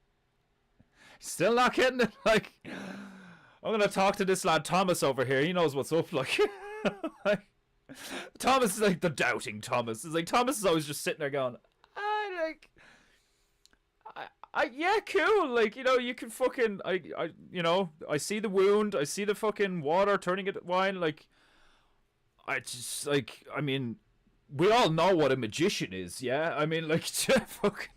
still not getting it. Like, I'm going to talk to this lad Thomas over here. He knows what's up, like. Like, Thomas is like the doubting Thomas. It's like, Thomas is always just sitting there going, yeah, cool. Like, you know, you can fucking, you know, I see the wound. I see the fucking water turning it wine. Like, I just, like, I mean, we all know what a magician is, yeah? I mean, like, fucking,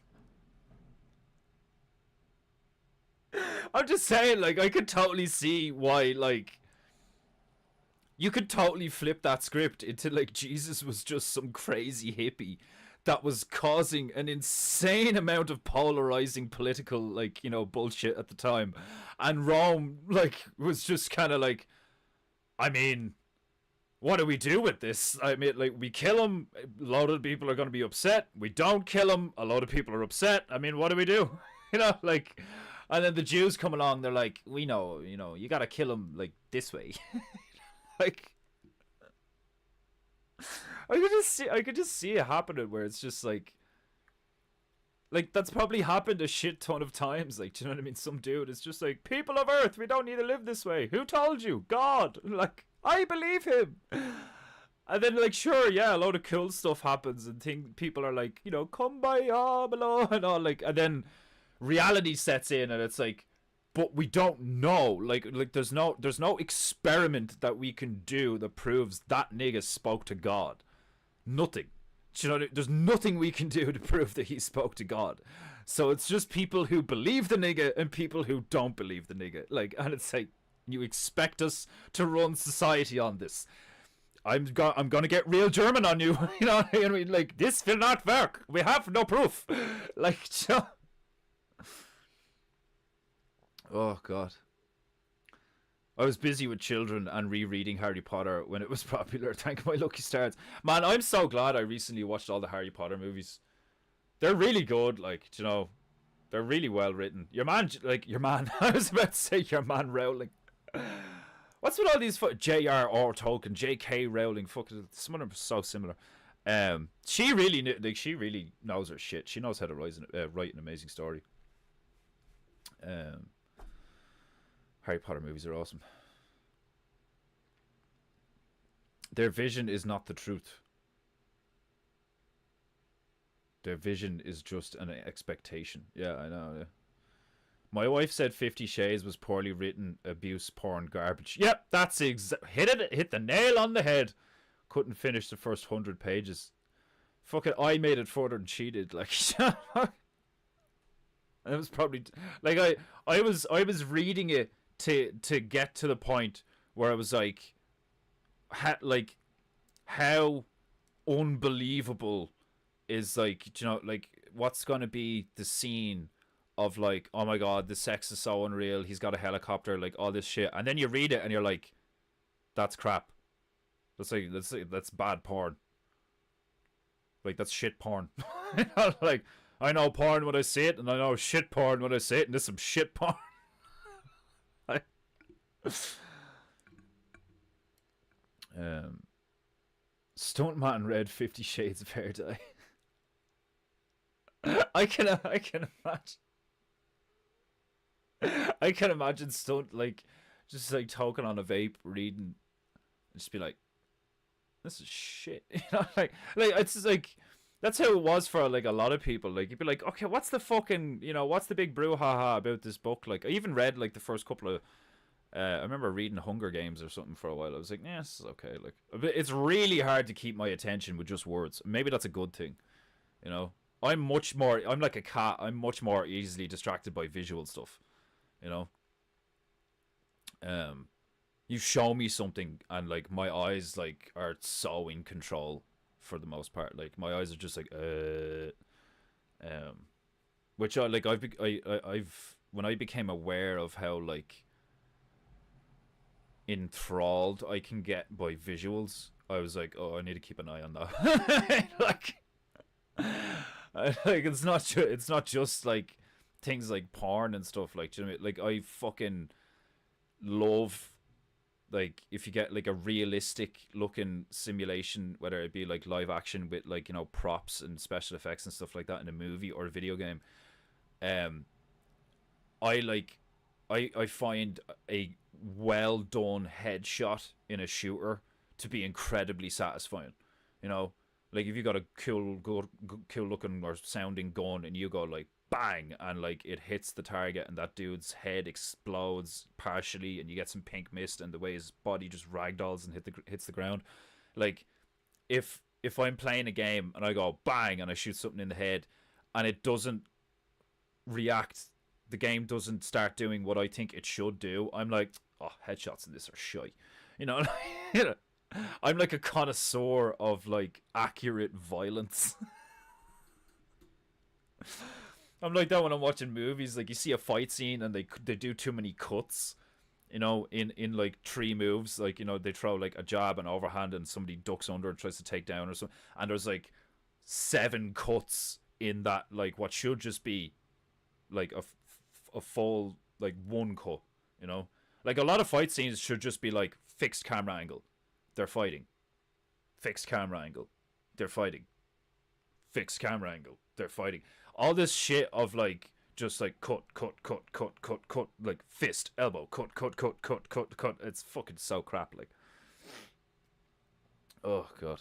I'm just saying, like, I could totally see why, like, you could totally flip that script into, like, Jesus was just some crazy hippie that was causing an insane amount of polarizing political, like, you know, bullshit at the time. And Rome, like, was just kind of like, I mean, what do we do with this? I mean, like, we kill him, a lot of people are going to be upset. We don't kill him, a lot of people are upset. I mean, what do we do? You know, like, and then the Jews come along, they're like, we know, you know, you got to kill him, like, this way. Like, I could just see it happening where it's just like that's probably happened a shit ton of times. Like, do you know what I mean? Some dude is just like, people of Earth, we don't need to live this way. Who told you? God. Like, I believe him. And then, like, sure, yeah, a load of cool stuff happens and people are like, you know, come by, below and all, like, and then reality sets in and it's like, but we don't know. Like there's no experiment that we can do that proves that nigga spoke to God. Nothing. Do you know, there's nothing we can do to prove that he spoke to God. So it's just people who believe the nigga and people who don't believe the nigga. Like, and it's like, you expect us to run society on this. I'm gonna get real German on you. You know what I mean? Like, this will not work. We have no proof. Like, Oh God. I was busy with children and rereading Harry Potter when it was popular. Thank my lucky stars. Man, I'm so glad I recently watched all the Harry Potter movies. They're really good, like, you know, they're really well written. Your man, I was about to say your man Rowling. What's with all these J.R.R. Tolkien, J.K. Rowling, fucking, some of them are so similar. She really knows her shit. She knows how to write an amazing story. Harry Potter movies are awesome. Their vision is not the truth. Their vision is just an expectation. Yeah, I know. Yeah. My wife said 50 Shades was poorly written, abuse, porn, garbage. Yep, that's hit the nail on the head. Couldn't finish the first 100 pages. Fuck it, I made it further than she did. Like, it was probably like I was reading it to get to the point where I was like, how unbelievable is, like, you know, like, what's gonna be the scene of, like, oh my god, the sex is so unreal, he's got a helicopter, like, all this shit, and then you read it and you're like, that's crap. That's bad porn. Like, that's shit porn. Like, I know porn when I see it, and I know shit porn when I see it, and this is some shit porn. Stuntman read 50 Shades of Hair Dye. I can imagine. I can imagine Stunt, like, just like talking on a vape, reading, and just be like, "This is shit." You know, like it's just like, that's how it was for, like, a lot of people. Like, you'd be like, "Okay, what's the fucking, you know, what's the big brouhaha about this book?" Like, I even read, like, the first couple of. I remember reading Hunger Games or something for a while. I was like, "Yeah, this is okay." Like, it's really hard to keep my attention with just words. Maybe that's a good thing, you know. I'm like a cat. I'm much more easily distracted by visual stuff, you know. You show me something and, like, my eyes, like, are so in control for the most part. Like, my eyes are just like which I like. I've when I became aware of how, like, enthralled I can get by visuals, I was like, oh, I need to keep an eye on that. Like, it's not just like things like porn and stuff, like, do you know what I mean? Like, I fucking love, like, if you get, like, a realistic looking simulation, whether it be, like, live action with, like, you know, props and special effects and stuff like that in a movie or a video game. I find a well done headshot in a shooter to be incredibly satisfying. You know, like, if you got a cool looking or sounding gun and you go, like, bang, and, like, it hits the target and that dude's head explodes partially and you get some pink mist and the way his body just ragdolls and hits the ground. Like, if I'm playing a game and I go bang and I shoot something in the head and it doesn't react, the game doesn't start doing what I think it should do, I'm like, oh, headshots in this are shy. You know, you know, I'm like a connoisseur of, like, accurate violence. I'm like that when I'm watching movies. Like, you see a fight scene and they do too many cuts, you know, in like 3 moves. Like, you know, they throw, like, a jab and overhand and somebody ducks under and tries to take down or something. And there's, like, 7 cuts in that, like, what should just be, like, a full, like, 1 cut, you know? Like, a lot of fight scenes should just be, like, fixed camera angle, they're fighting. Fixed camera angle, they're fighting. Fixed camera angle, they're fighting. All this shit of, like, just, like, cut, like, fist, elbow, cut. It's fucking so crap, like. Oh, God.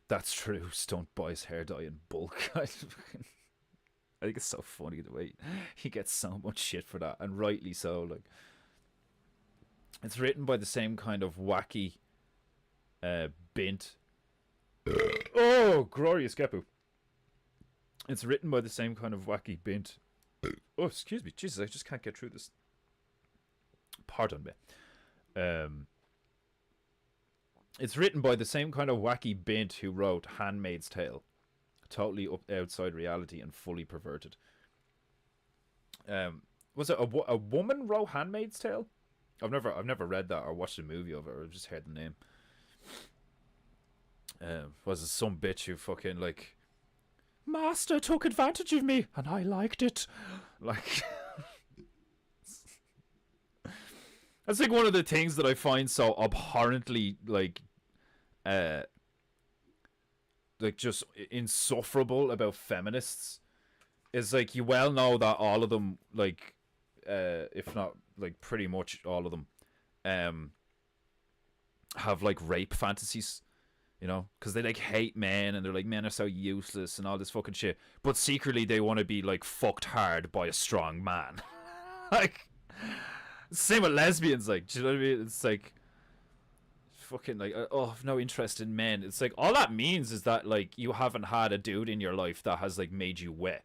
That's true. Stunt boys hair dye in bulk. I think it's so funny the way he gets so much shit for that, and rightly so. Like, it's written by the same kind of wacky bint. Oh, glorious Gepu. It's written by the same kind of wacky bint. Oh, excuse me, Jesus, I just can't get through this. Pardon me. It's written by the same kind of wacky bint who wrote Handmaid's Tale. totally outside reality and fully perverted. Was it a woman wrote *Handmaid's Tale*? I've never read that or watched a movie of it, or I've just heard the name. Was it some bitch who fucking like, master took advantage of me and I liked it, like. That's like one of the things that I find so abhorrently like just insufferable about feminists, is like, you well know that all of them, like, if not like pretty much all of them, have like rape fantasies, you know, because they like hate men and they're like, men are so useless and all this fucking shit, but secretly they want to be like fucked hard by a strong man. Like, same with lesbians, like, do you know what I mean? It's like, fucking like, oh, I've no interest in men. It's like, all that means is that like you haven't had a dude in your life that has like made you wet,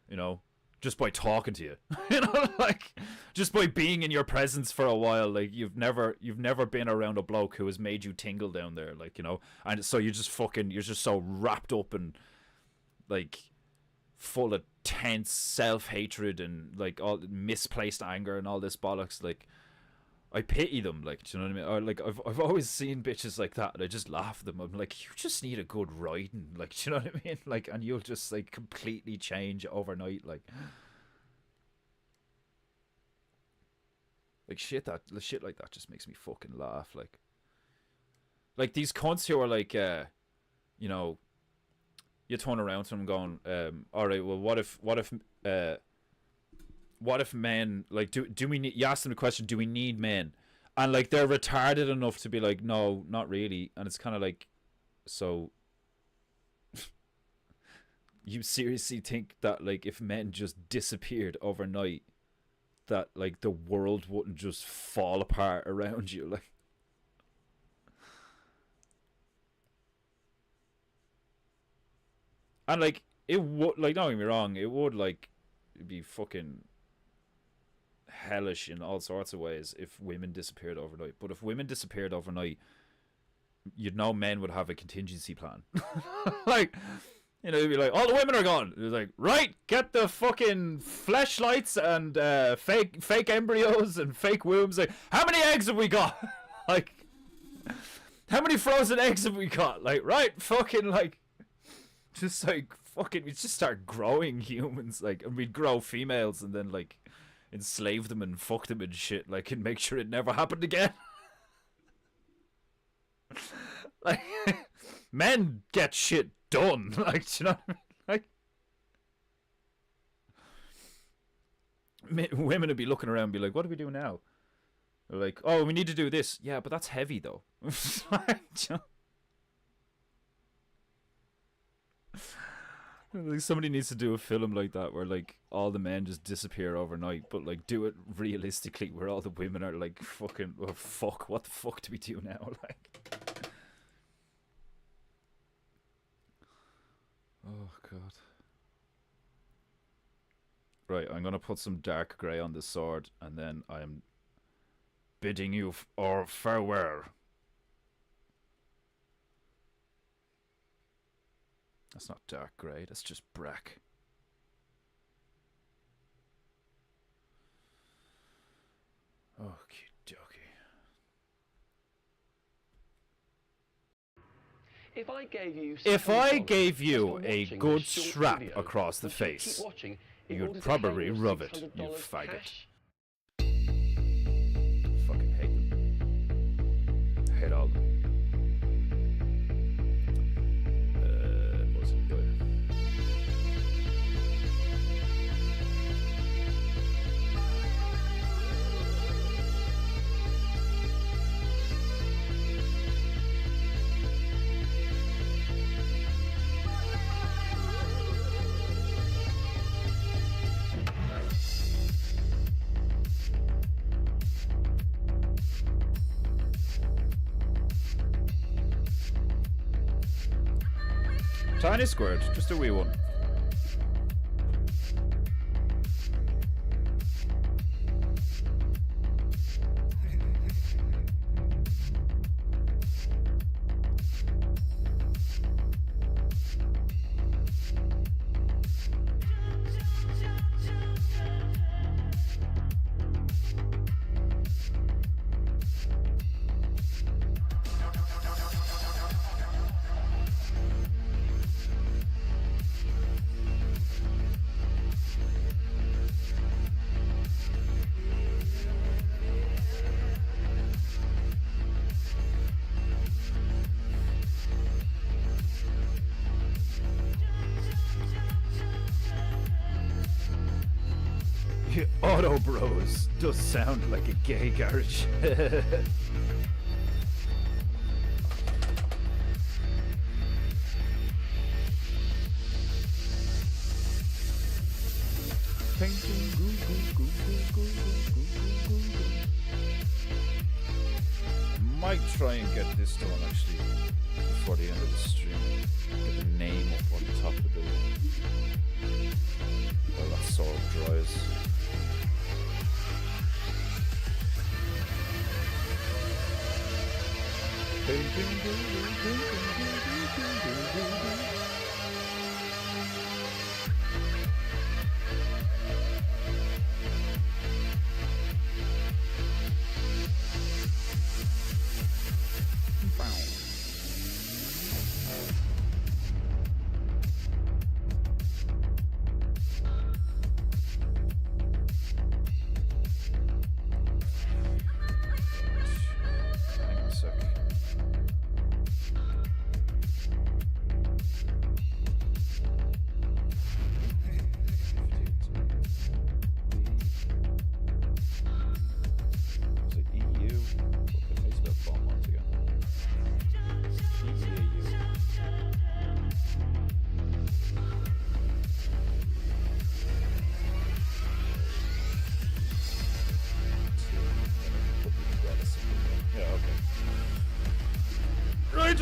you know, just by talking to you. You know, like, just by being in your presence for a while. Like, you've never been around a bloke who has made you tingle down there, like, you know. And so you're just so wrapped up and like full of tense self-hatred and like all misplaced anger and all this bollocks. Like, I pity them, like, do you know what I mean? Or like, I've always seen bitches like that and I just laugh at them. I'm like, you just need a good riding, like, do you know what I mean? Like, and you'll just like completely change overnight, like shit like that just makes me fucking laugh. Like these cunts who are like, you know, you turn around to them going, all right, well, what if men, like, do we need, you ask them the question, do we need men? And like, they're retarded enough to be like, no, not really. And it's kind of like, so you seriously think that like if men just disappeared overnight, that like the world wouldn't just fall apart around you? Like, and like, it would, like, don't get me wrong, it would like be fucking hellish in all sorts of ways if women disappeared overnight. But if women disappeared overnight, you'd know men would have a contingency plan. Like, you know, it'd be like, all the women are gone. It's like, right, get the fucking fleshlights and fake embryos and fake wombs. Like, how many eggs have we got? Like, how many frozen eggs have we got? Like, right, fucking, like, just like fucking, we just start growing humans, like, and we'd grow females and then like enslave them and fuck them and shit, like, and make sure it never happened again. Like, men get shit done, like, do you know what I mean? Like, women would be looking around and be like, what do we do now? They're like, oh, we need to do this. Yeah, but that's heavy though. Like, somebody needs to do a film like that where like all the men just disappear overnight, but like do it realistically where all the women are like fucking, oh fuck, what the fuck do we do now? Like, oh god. Right, I'm gonna put some dark grey on this sword and then I am bidding you farewell. That's not dark grey, that's just brack. Okie dokie. If I gave you a good strap across the face, you'd probably rub it, you faggot. Fucking hate them. I hate all of them. Tiny squirt, just a wee one. Auto Bros does sound like a gay garage. Painting, might try and get this done actually before the end of the stream. Get the name up on the top of the building while that sword dries.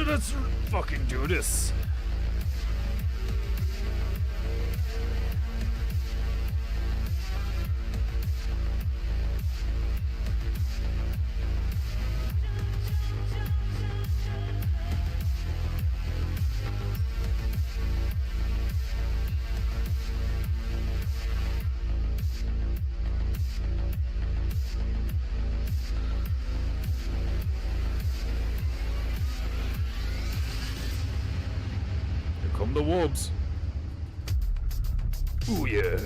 Let's fucking do this. The wolves. Ooh yeah.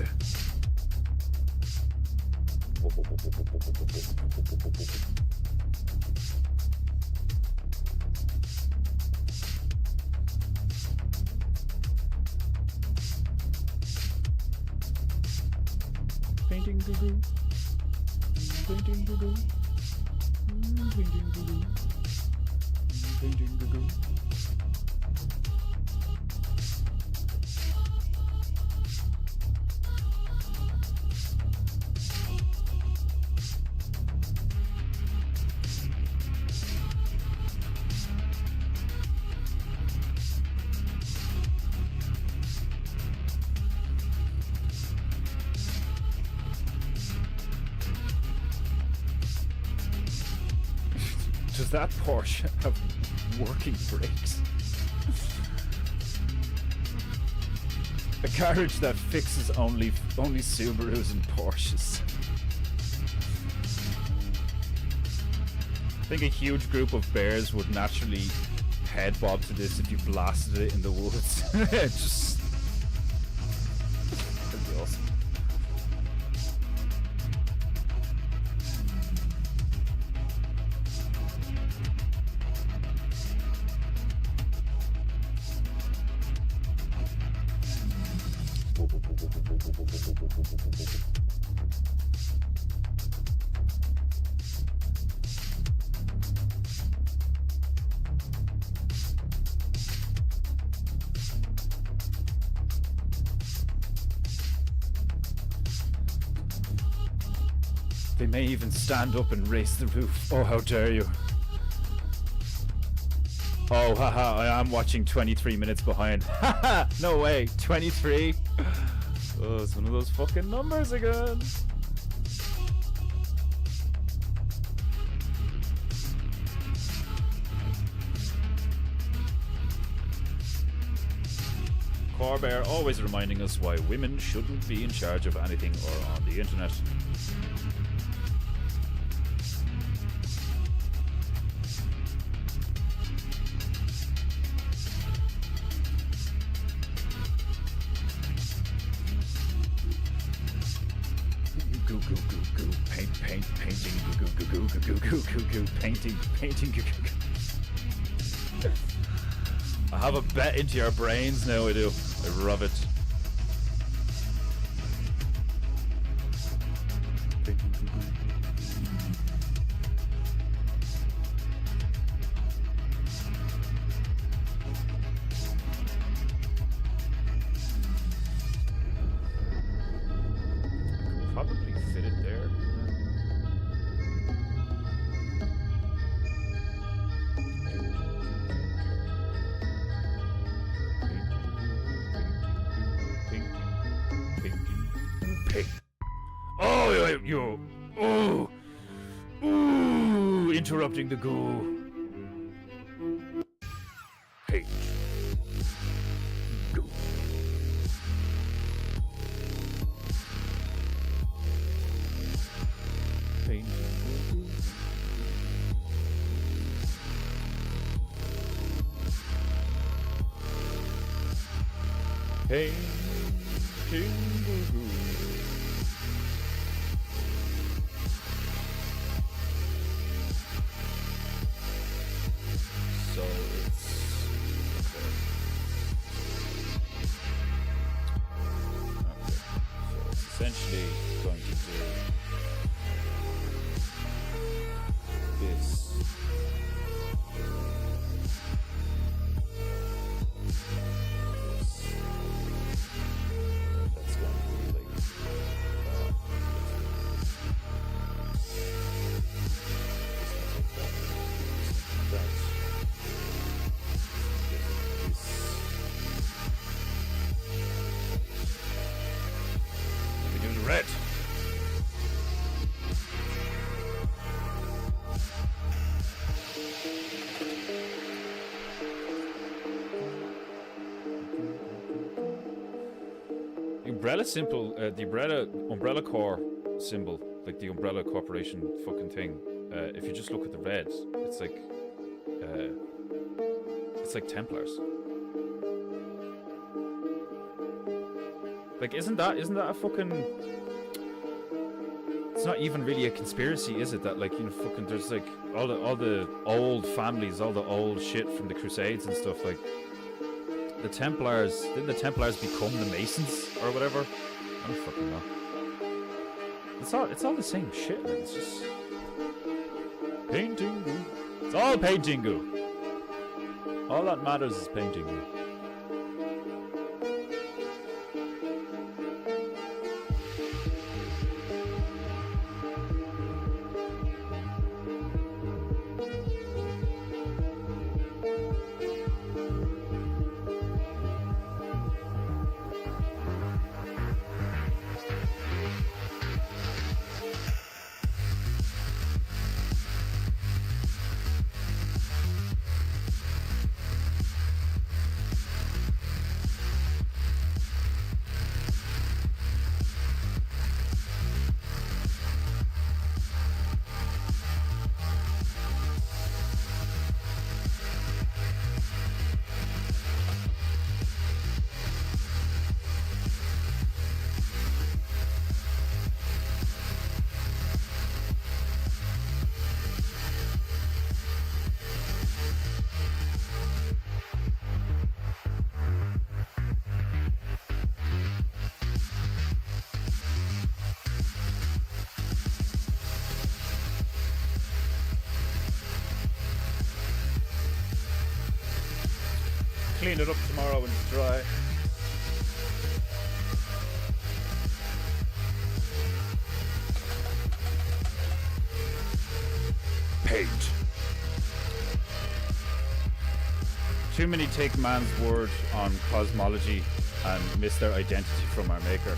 Painting goo-goo. Painting goo-goo. Painting goo-goo. Painting goo-goo. Does that Porsche have working brakes? A garage that fixes only Subarus and Porsches. I think a huge group of bears would naturally head bob to this if you blasted it in the woods. Just that'd be awesome. They may even stand up and raise the roof. Oh, how dare you. Oh, haha, I am watching 23 minutes behind. Haha, no way, 23? Oh, it's one of those fucking numbers again. Corbear always reminding us why women shouldn't be in charge of anything or on the internet. Painting. I have a bet into your brains now, I do. I love it. fit it there. Oh, you. Oh. Ooh, interrupting the goo. Hate. Goo. Paint. Painting goo. So it's okay. So it's essentially going to do this. That's going to be like that. We do the red. The umbrella core symbol, like the umbrella corporation fucking thing. If you just look at the red, it's like Templars. Like, isn't that a fucking? It's not even really a conspiracy, is it? That like, you know, fucking there's like all the old families, all the old shit from the Crusades and stuff. Like the Templars, didn't the Templars become the Masons or whatever? I don't fucking know. It's all the same shit. Like, it's just painting goo. It's all painting goo. All that matters is painting goo. Clean it up tomorrow when it's dry. Paint. Too many take man's word on cosmology and miss their identity from our maker.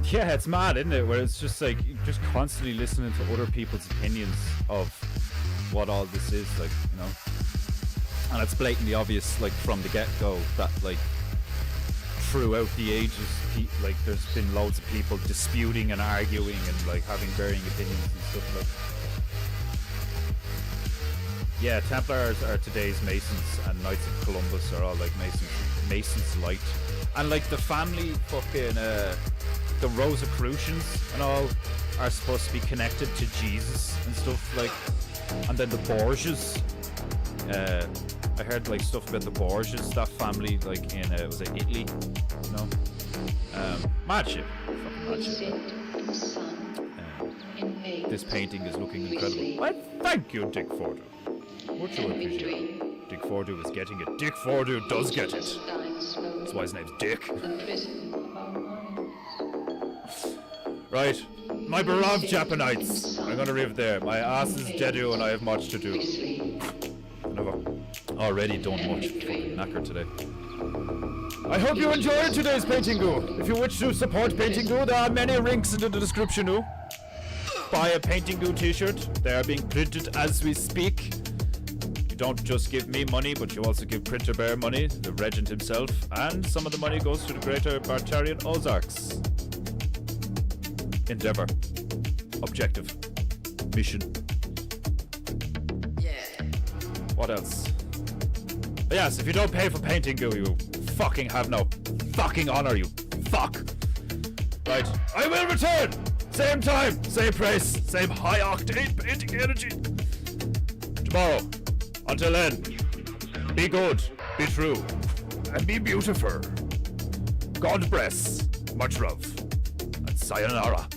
Yeah, it's mad, isn't it? Where it's just like, you're just constantly listening to other people's opinions of what all this is, like, you know. And it's blatantly obvious, like, from the get-go, that, like, throughout the ages, like, there's been loads of people disputing and arguing and, like, having varying opinions and stuff like that. Yeah, Templars are today's Masons, and Knights of Columbus are all, like, Masons light. And, like, the family fucking, the Rosicrucians and all are supposed to be connected to Jesus and stuff, like, and then the Borgias, I heard like stuff about the Borgias, that family, like in was it Italy? You know, mad shit, fucking mad shit. This painting is looking incredible. Well, thank you, Dick Fordew. Much appreciated. Dick Fordew is getting it. Dick Fordew does get it. That's why his name's Dick. Right. My beloved Japanites. I'm gonna leave it there. My ass is deadu and I have much to do. And I've already done much. Fucking knackered today. I hope you enjoyed today's Painting Goo. If you wish to support Painting Goo, there are many links in the description. Buy a Painting Goo t-shirt. They are being printed as we speak. You don't just give me money, but you also give Printer Bear money, the regent himself, and some of the money goes to the Greater Bartarian Ozarks. Endeavor. Objective. Mission. Yeah. What else? Yes, if you don't pay for Painting Goo, you fucking have no fucking honor, you fuck. Right. I will return! Same time, same price, same high octane painting energy. Tomorrow. Until then, be good, be true, and be beautiful. God bless. Much love. And sayonara.